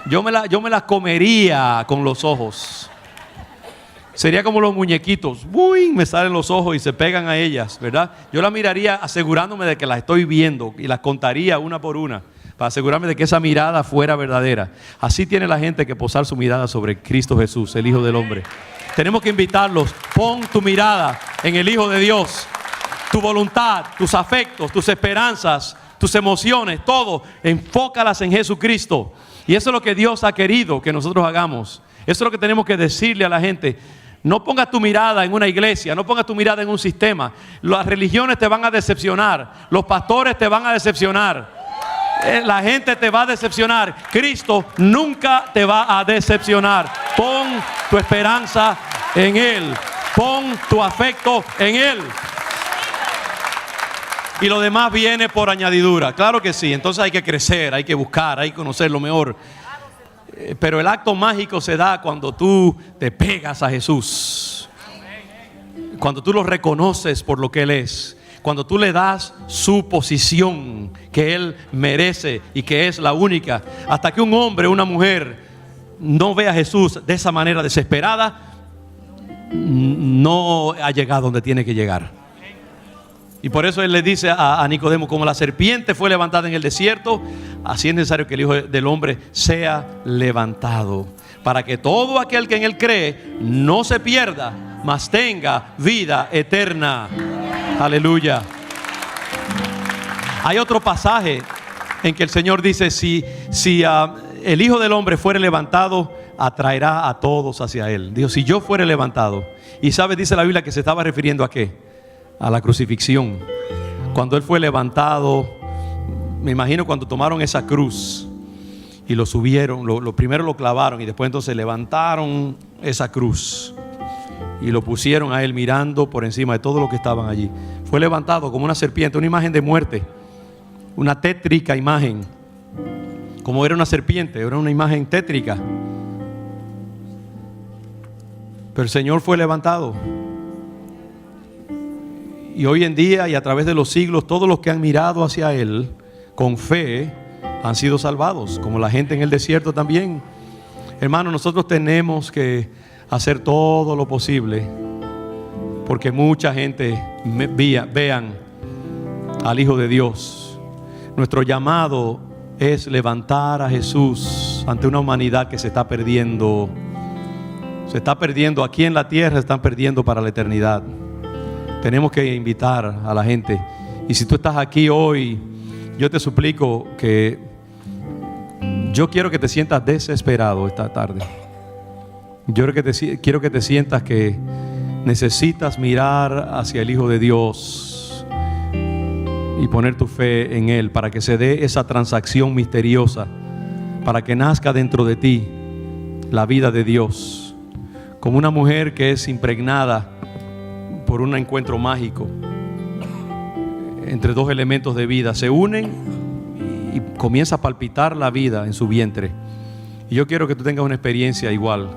Yo me las comería con los ojos. Sería como los muñequitos. ¡Uy! Me salen los ojos y se pegan a ellas, ¿verdad? Yo las miraría asegurándome de que las estoy viendo, y las contaría una por una para asegurarme de que esa mirada fuera verdadera. Así tiene la gente que posar su mirada sobre Cristo Jesús, el Hijo del Hombre. Tenemos que invitarlos: pon tu mirada en el Hijo de Dios. Tu voluntad, tus afectos, tus esperanzas, tus emociones, todo, enfócalas en Jesucristo. Y eso es lo que Dios ha querido que nosotros hagamos. Eso es lo que tenemos que decirle a la gente. No pongas tu mirada en una iglesia, no pongas tu mirada en un sistema. Las religiones te van a decepcionar, los pastores te van a decepcionar, la gente te va a decepcionar. Cristo nunca te va a decepcionar. Pon tu esperanza en Él, pon tu afecto en Él, y lo demás viene por añadidura. Claro que sí. Entonces hay que crecer, hay que buscar, hay que conocer lo mejor. Pero el acto mágico se da cuando tú te pegas a Jesús, cuando tú lo reconoces por lo que Él es, cuando tú le das su posición que Él merece y que es la única. Hasta que un hombre o una mujer no ve a Jesús de esa manera desesperada, no ha llegado donde tiene que llegar. Y por eso Él le dice a Nicodemo: como la serpiente fue levantada en el desierto, así es necesario que el Hijo del Hombre sea levantado, para que todo aquel que en Él cree no se pierda, mas tenga vida eterna. Aleluya. Hay otro pasaje en que el Señor dice, si el Hijo del Hombre fuere levantado, atraerá a todos hacia Él. Dijo, si yo fuere levantado. Y sabes, dice la Biblia que se estaba refiriendo ¿a qué? A la crucifixión. Cuando Él fue levantado, me imagino cuando tomaron esa cruz y lo subieron, lo primero lo clavaron y después entonces levantaron esa cruz y lo pusieron a Él mirando por encima de todo lo que estaban allí. Fue levantado como una serpiente, una imagen de muerte, una tétrica imagen. Como era una serpiente, era una imagen tétrica. Pero el Señor fue levantado. Y hoy en día y a través de los siglos, todos los que han mirado hacia Él con fe han sido salvados, como la gente en el desierto también. Hermanos, nosotros tenemos que hacer todo lo posible porque mucha gente vean al Hijo de Dios. Nuestro llamado es levantar a Jesús ante una humanidad que se está perdiendo. Se está perdiendo aquí en la tierra, se están perdiendo para la eternidad. Tenemos que invitar a la gente. Y si tú estás aquí hoy, yo te suplico que yo quiero que te sientas desesperado esta tarde. Quiero que te sientas que necesitas mirar hacia el Hijo de Dios y poner tu fe en Él para que se dé esa transacción misteriosa, para que nazca dentro de ti la vida de Dios, como una mujer que es impregnada por un encuentro mágico entre dos elementos de vida, se unen y comienza a palpitar la vida en su vientre. Y yo quiero que tú tengas una experiencia igual,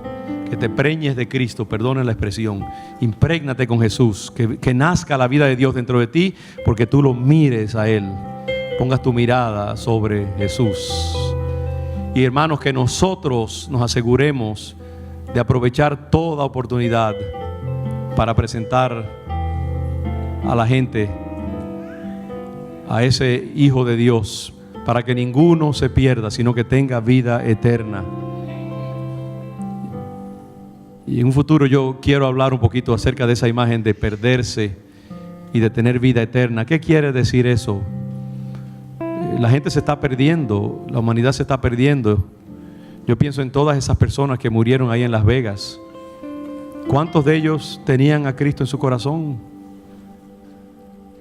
que te preñes de Cristo, perdona la expresión, imprégnate con Jesús, que nazca la vida de Dios dentro de ti, porque tú lo mires a Él, pongas tu mirada sobre Jesús. Y hermanos, que nosotros nos aseguremos de aprovechar toda oportunidad para presentar a la gente a ese Hijo de Dios, para que ninguno se pierda, sino que tenga vida eterna. Y en un futuro yo quiero hablar un poquito acerca de esa imagen de perderse y de tener vida eterna. ¿Qué quiere decir eso? La gente se está perdiendo, la humanidad se está perdiendo. Yo pienso en todas esas personas que murieron ahí en Las Vegas. ¿Cuántos de ellos tenían a Cristo en su corazón?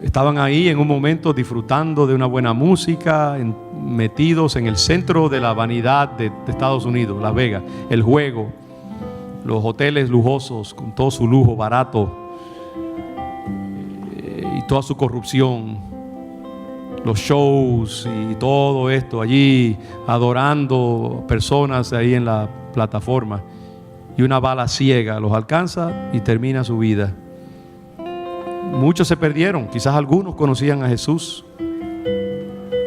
Estaban ahí en un momento disfrutando de una buena música, metidos en el centro de la vanidad de Estados Unidos, Las Vegas, el juego, los hoteles lujosos con todo su lujo barato y toda su corrupción, los shows y todo esto allí, adorando personas ahí en la plataforma, y una bala ciega los alcanza y termina su vida. Muchos se perdieron, quizás algunos conocían a Jesús,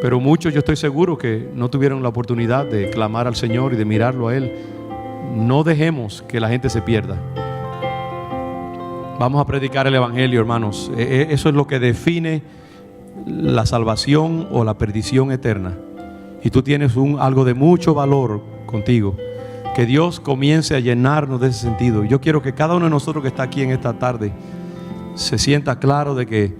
pero muchos, yo estoy seguro, que no tuvieron la oportunidad de clamar al Señor y de mirarlo a Él. No dejemos que la gente se pierda. Vamos a predicar el Evangelio, hermanos. Eso es lo que define la salvación o la perdición eterna. Y tú tienes algo de mucho valor contigo. Que Dios comience a llenarnos de ese sentido. Yo quiero que cada uno de nosotros que está aquí en esta tarde se sienta claro de que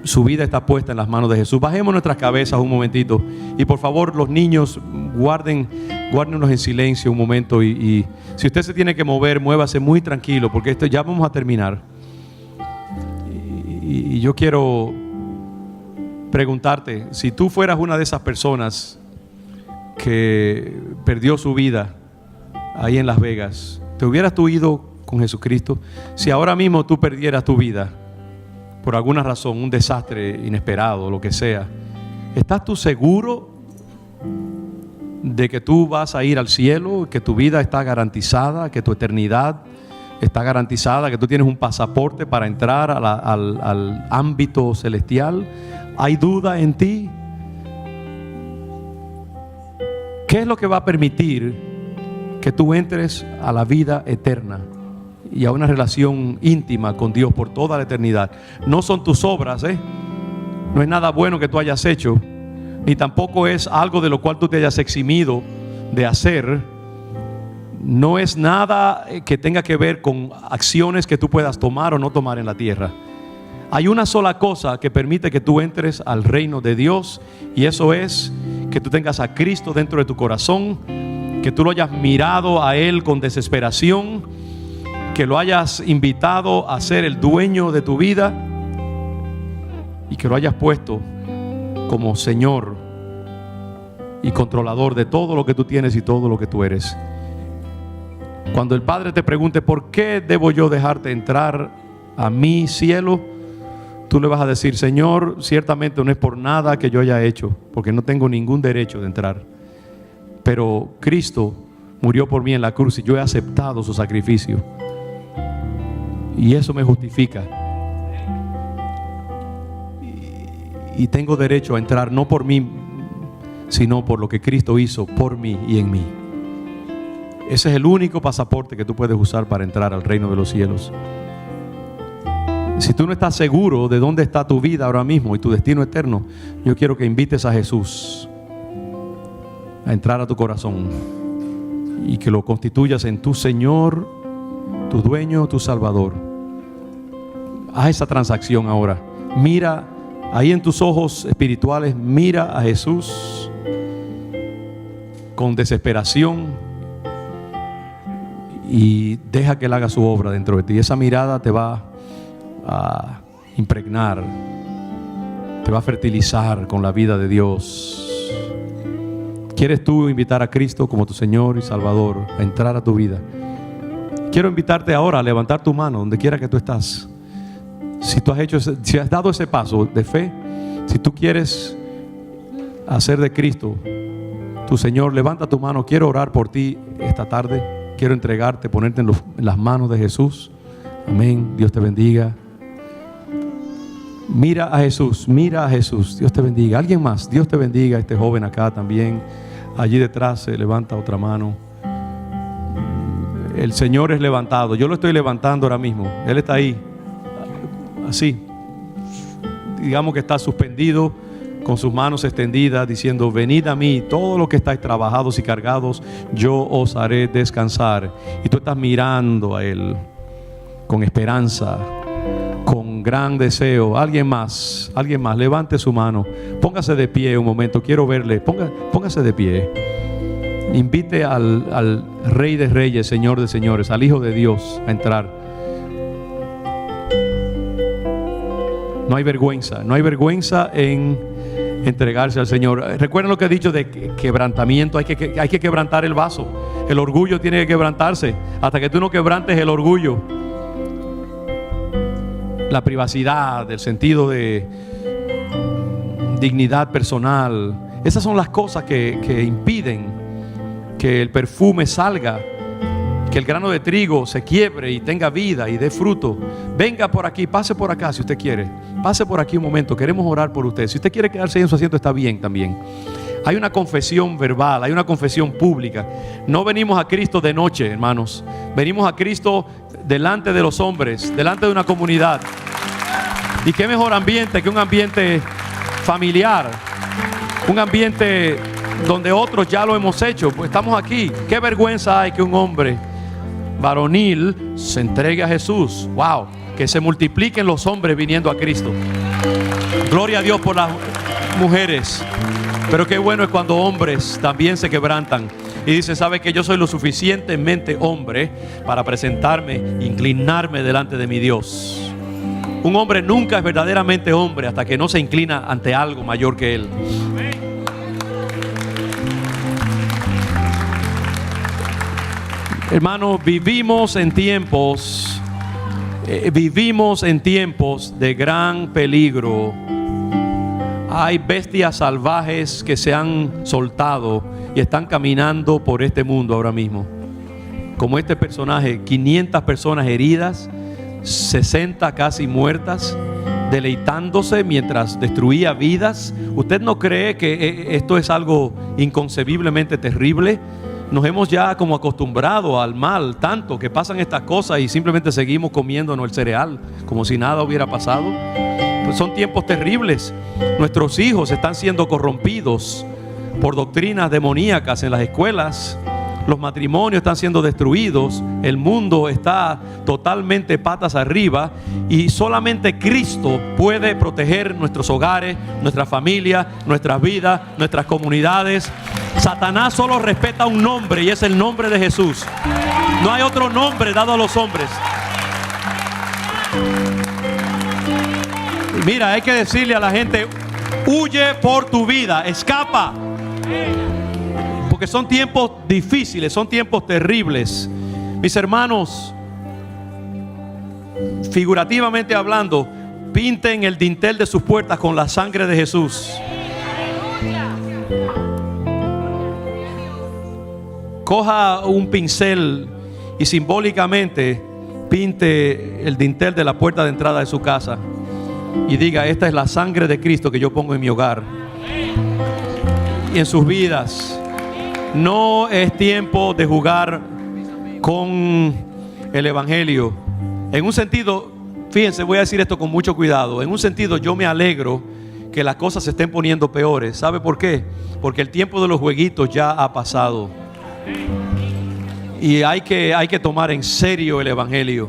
su vida está puesta en las manos de Jesús. Bajemos nuestras cabezas un momentito. Y por favor, los niños, guárdenos en silencio un momento. Y si usted se tiene que mover, muévase muy tranquilo, porque esto ya vamos a terminar. Y yo quiero preguntarte, si tú fueras una de esas personas que perdió su vida ahí en Las Vegas, ¿te hubieras tú ido con Jesucristo? Si ahora mismo tú perdieras tu vida por alguna razón, un desastre inesperado, lo que sea, ¿estás tú seguro de que tú vas a ir al cielo, que tu vida está garantizada, que tu eternidad está garantizada, que tú tienes un pasaporte para entrar al ámbito celestial? ¿Hay duda en ti? ¿Qué es lo que va a permitir que tú entres a la vida eterna y a una relación íntima con Dios por toda la eternidad? No son tus obras, no es nada bueno que tú hayas hecho, ni tampoco es algo de lo cual tú te hayas eximido de hacer. No es nada que tenga que ver con acciones que tú puedas tomar o no tomar en la tierra. Hay una sola cosa que permite que tú entres al reino de Dios, y eso es que tú tengas a Cristo dentro de tu corazón, que tú lo hayas mirado a Él con desesperación, que lo hayas invitado a ser el dueño de tu vida y que lo hayas puesto como Señor y controlador de todo lo que tú tienes y todo lo que tú eres. Cuando el Padre te pregunte: ¿por qué debo yo dejarte entrar a mi cielo?, tú le vas a decir: Señor, ciertamente no es por nada que yo haya hecho, porque no tengo ningún derecho de entrar, pero Cristo murió por mí en la cruz y yo he aceptado su sacrificio, y eso me justifica, y tengo derecho a entrar, no por mí, sino por lo que Cristo hizo por mí y en mí. Ese es el único pasaporte que tú puedes usar para entrar al reino de los cielos. Si tú no estás seguro de dónde está tu vida ahora mismo y tu destino eterno, yo quiero que invites a Jesús a entrar a tu corazón y que lo constituyas en tu Señor, tu dueño, tu Salvador. Haz esa transacción ahora. Mira ahí en tus ojos espirituales, mira a Jesús con desesperación y deja que Él haga su obra dentro de ti. Esa mirada te va a impregnar, te va a fertilizar con la vida de Dios. ¿Quieres tú invitar a Cristo como tu Señor y Salvador a entrar a tu vida? Quiero invitarte ahora a levantar tu mano donde quiera que tú estás. Si tú has hecho si has dado ese paso de fe, si tú quieres hacer de Cristo tu Señor, levanta tu mano. Quiero orar por ti esta tarde. Quiero entregarte, ponerte en las manos de Jesús. Amén. Dios te bendiga. Mira a Jesús, mira a Jesús. Dios te bendiga. Alguien más, Dios te bendiga. Este joven acá también. Allí detrás se levanta otra mano. El Señor es levantado. Yo lo estoy levantando ahora mismo. Él está ahí, así. Digamos que está suspendido, con sus manos extendidas, diciendo: venid a mí, todos los que estáis trabajados y cargados, yo os haré descansar. Y tú estás mirando a Él con esperanza, con gran deseo. Alguien más, levante su mano. Póngase de pie un momento, quiero verle. Póngase de pie. Invite al Rey de Reyes, Señor de Señores, al Hijo de Dios a entrar. No hay vergüenza en entregarse al Señor. Recuerden lo que he dicho de quebrantamiento. Hay que quebrantar el vaso. El orgullo tiene que quebrantarse. Hasta que tú no quebrantes el orgullo, la privacidad, el sentido de dignidad personal, esas son las cosas que impiden que el perfume salga, que el grano de trigo se quiebre y tenga vida y dé fruto. Venga por aquí, pase por acá si usted quiere. Pase por aquí un momento, queremos orar por usted. Si usted quiere quedarse en su asiento, está bien también. Hay una confesión verbal, hay una confesión pública. No venimos a Cristo de noche, hermanos. Venimos a Cristo delante de los hombres, delante de una comunidad. Y qué mejor ambiente que un ambiente familiar, un ambiente donde otros ya lo hemos hecho. Pues estamos aquí. Qué vergüenza hay que un hombre varonil se entregue a Jesús. Wow, que se multipliquen los hombres viniendo a Cristo. Gloria a Dios por las mujeres. Pero qué bueno es cuando hombres también se quebrantan y dicen: sabe que yo soy lo suficientemente hombre para presentarme, inclinarme delante de mi Dios. Un hombre nunca es verdaderamente hombre hasta que no se inclina ante algo mayor que él. Hermanos, vivimos en tiempos de gran peligro. Hay bestias salvajes que se han soltado y están caminando por este mundo ahora mismo. Como este personaje, 500 personas heridas, 60 casi muertas, deleitándose mientras destruía vidas. ¿Usted no cree que esto es algo inconcebiblemente terrible? Nos hemos ya como acostumbrado al mal tanto que pasan estas cosas y simplemente seguimos comiéndonos el cereal como si nada hubiera pasado. Pues son tiempos terribles. Nuestros hijos están siendo corrompidos por doctrinas demoníacas en las escuelas. los matrimonios están siendo destruidos, el mundo está totalmente patas arriba y solamente Cristo puede proteger nuestros hogares, nuestra familia, nuestras vidas, nuestras comunidades. Satanás solo respeta un nombre y es el nombre de Jesús. No hay otro nombre dado a los hombres. Y mira, hay que decirle a la gente: huye por tu vida, escapa. Porque son tiempos difíciles, son tiempos terribles. Mis hermanos, figurativamente hablando, pinten el dintel de sus puertas con la sangre de Jesús. Coja un pincel y simbólicamente pinte el dintel de la puerta de entrada de su casa y diga: esta es la sangre de Cristo que yo pongo en mi hogar y en sus vidas. No es tiempo de jugar con el evangelio. En un sentido, fíjense, voy a decir esto con mucho cuidado. En un sentido, yo me alegro que las cosas se estén poniendo peores. ¿Sabe por qué? Porque el tiempo de los jueguitos ya ha pasado. Y hay que tomar en serio el evangelio.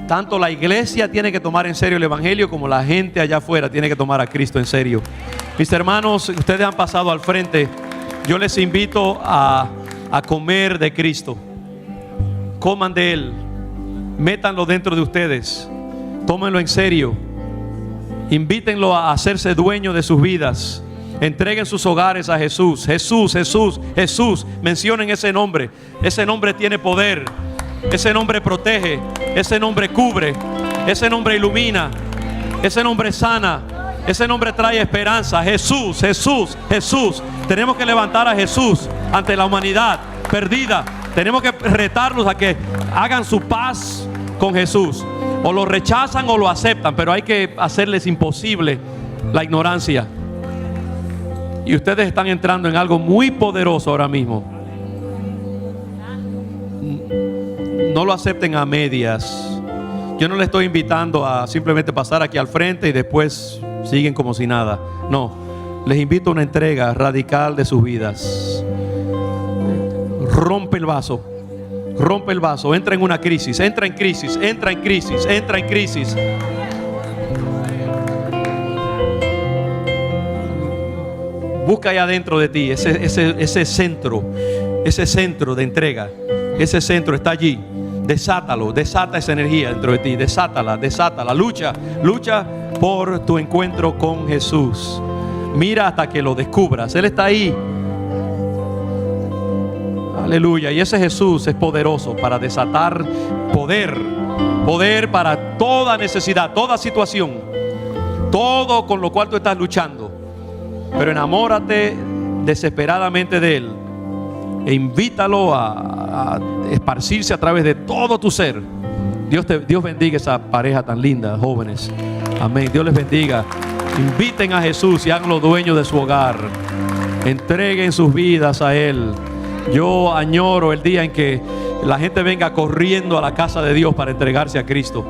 Tanto la iglesia tiene que tomar en serio el evangelio, como la gente allá afuera tiene que tomar a Cristo en serio. Mis hermanos, ustedes han pasado al frente. Yo les invito a comer de Cristo. Coman de Él. Métanlo dentro de ustedes. Tómenlo en serio. Invítenlo a hacerse dueño de sus vidas. Entreguen sus hogares a Jesús. Jesús, Jesús, Jesús. Mencionen ese nombre. Ese nombre tiene poder. Ese nombre protege. Ese nombre cubre. Ese nombre ilumina. Ese nombre sana. Ese nombre trae esperanza. Jesús, Jesús, Jesús. Tenemos que levantar a Jesús ante la humanidad perdida. Tenemos que retarlos a que hagan su paz con Jesús. O lo rechazan o lo aceptan, pero hay que hacerles imposible la ignorancia. Y ustedes están entrando en algo muy poderoso ahora mismo. No lo acepten a medias. Yo no les estoy invitando a simplemente pasar aquí al frente y después siguen como si nada. No, les invito a una entrega radical de sus vidas. Rompe el vaso. Rompe el vaso. Entra en una crisis. Entra en crisis. Entra en crisis. Entra en crisis. Busca allá adentro de ti ese centro. Ese centro de entrega. Ese centro está allí. Desátalo. Desata esa energía dentro de ti. Desátala. Desátala. Lucha. Lucha por tu encuentro con Jesús. Mira hasta que lo descubras. Él está ahí. Aleluya. Y ese Jesús es poderoso para desatar poder. Poder para toda necesidad, toda situación, todo con lo cual tú estás luchando. Pero enamórate desesperadamente de Él e invítalo a esparcirse a través de todo tu ser. Dios bendiga esa pareja tan linda, jóvenes. Amén. Dios les bendiga. Inviten a Jesús y háganlo dueño de su hogar. Entreguen sus vidas a Él. Yo añoro el día en que la gente venga corriendo a la casa de Dios para entregarse a Cristo.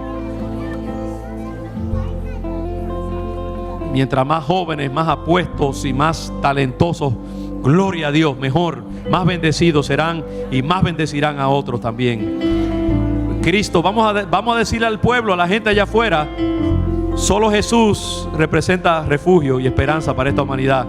Mientras más jóvenes, más apuestos y más talentosos, gloria a Dios, mejor, más bendecidos serán y más bendecirán a otros también. Cristo, vamos a decirle al pueblo, a la gente allá afuera, solo Jesús representa refugio y esperanza para esta humanidad.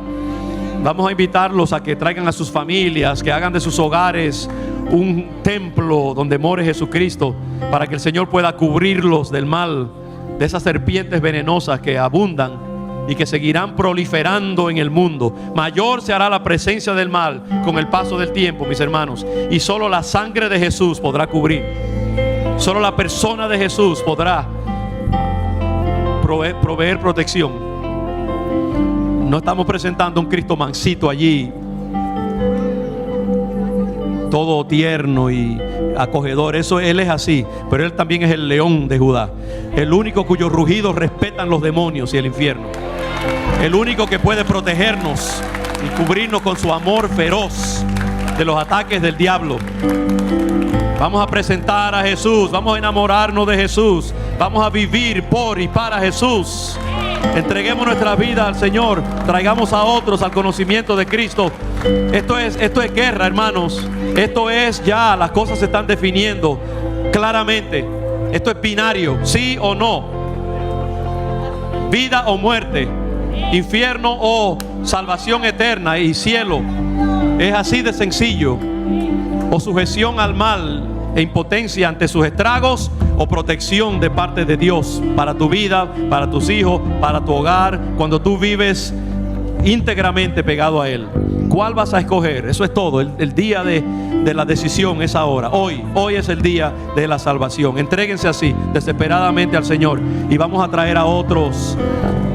Vamos a invitarlos a que traigan a sus familias, que hagan de sus hogares un templo donde more Jesucristo, para que el Señor pueda cubrirlos del mal, de esas serpientes venenosas que abundan y que seguirán proliferando en el mundo. Mayor se hará la presencia del mal con el paso del tiempo, mis hermanos, y solo la sangre de Jesús podrá cubrir. Solo la persona de Jesús podrá proveer protección. No estamos presentando un Cristo mansito allí, todo tierno y acogedor. Eso Él es así, pero Él también es el león de Judá, el único cuyos rugidos respetan los demonios y el infierno, el único que puede protegernos y cubrirnos con su amor feroz de los ataques del diablo. Vamos a presentar a Jesús, vamos a enamorarnos de Jesús, vamos a vivir por y para Jesús. Entreguemos nuestra vida al Señor. Traigamos a otros al conocimiento de Cristo. Esto es guerra, hermanos. Esto es ya, las cosas se están definiendo claramente. Esto es binario, sí o no. Vida o muerte. Infierno o salvación eterna y cielo. Es así de sencillo. O sujeción al mal e impotencia ante sus estragos, o protección de parte de Dios para tu vida, para tus hijos, para tu hogar, cuando tú vives íntegramente pegado a Él. ¿Cuál vas a escoger? Eso es todo. El día de la decisión es ahora. Hoy es el día de la salvación. Entréguense así desesperadamente al Señor y vamos a traer a otros.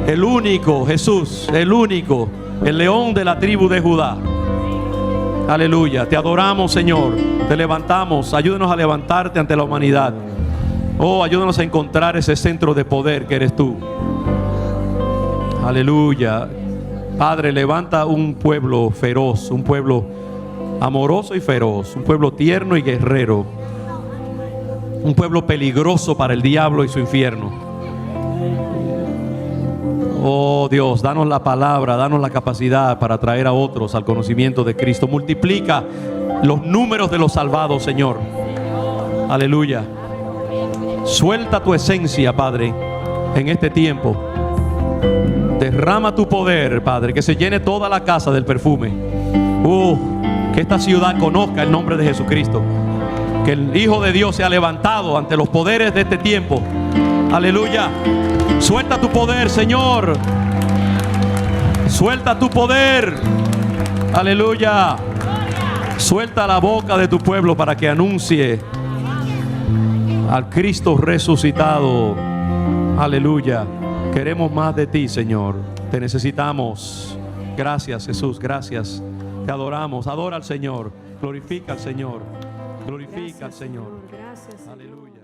El único Jesús, el único, el león de la tribu de Judá. Aleluya, te adoramos, Señor, te levantamos. Ayúdanos a levantarte ante la humanidad. Oh, ayúdanos a encontrar ese centro de poder que eres tú. Aleluya. Padre, levanta un pueblo feroz, un pueblo amoroso y feroz, un pueblo tierno y guerrero, un pueblo peligroso para el diablo y su infierno. Oh Dios, danos la palabra, danos la capacidad para traer a otros al conocimiento de Cristo. Multiplica los números de los salvados, Señor. Aleluya. Suelta tu esencia, Padre, en este tiempo. Derrama tu poder, Padre, que se llene toda la casa del perfume. Que esta ciudad conozca el nombre de Jesucristo. Que el Hijo de Dios sea levantado ante los poderes de este tiempo. Aleluya. Suelta tu poder, Señor. Suelta tu poder. Aleluya. Suelta la boca de tu pueblo para que anuncie al Cristo resucitado. Aleluya. Queremos más de ti, Señor. Te necesitamos. Gracias, Jesús. Gracias. Te adoramos. Adora al Señor. Glorifica al Señor. Glorifica al Señor. Gracias. Aleluya.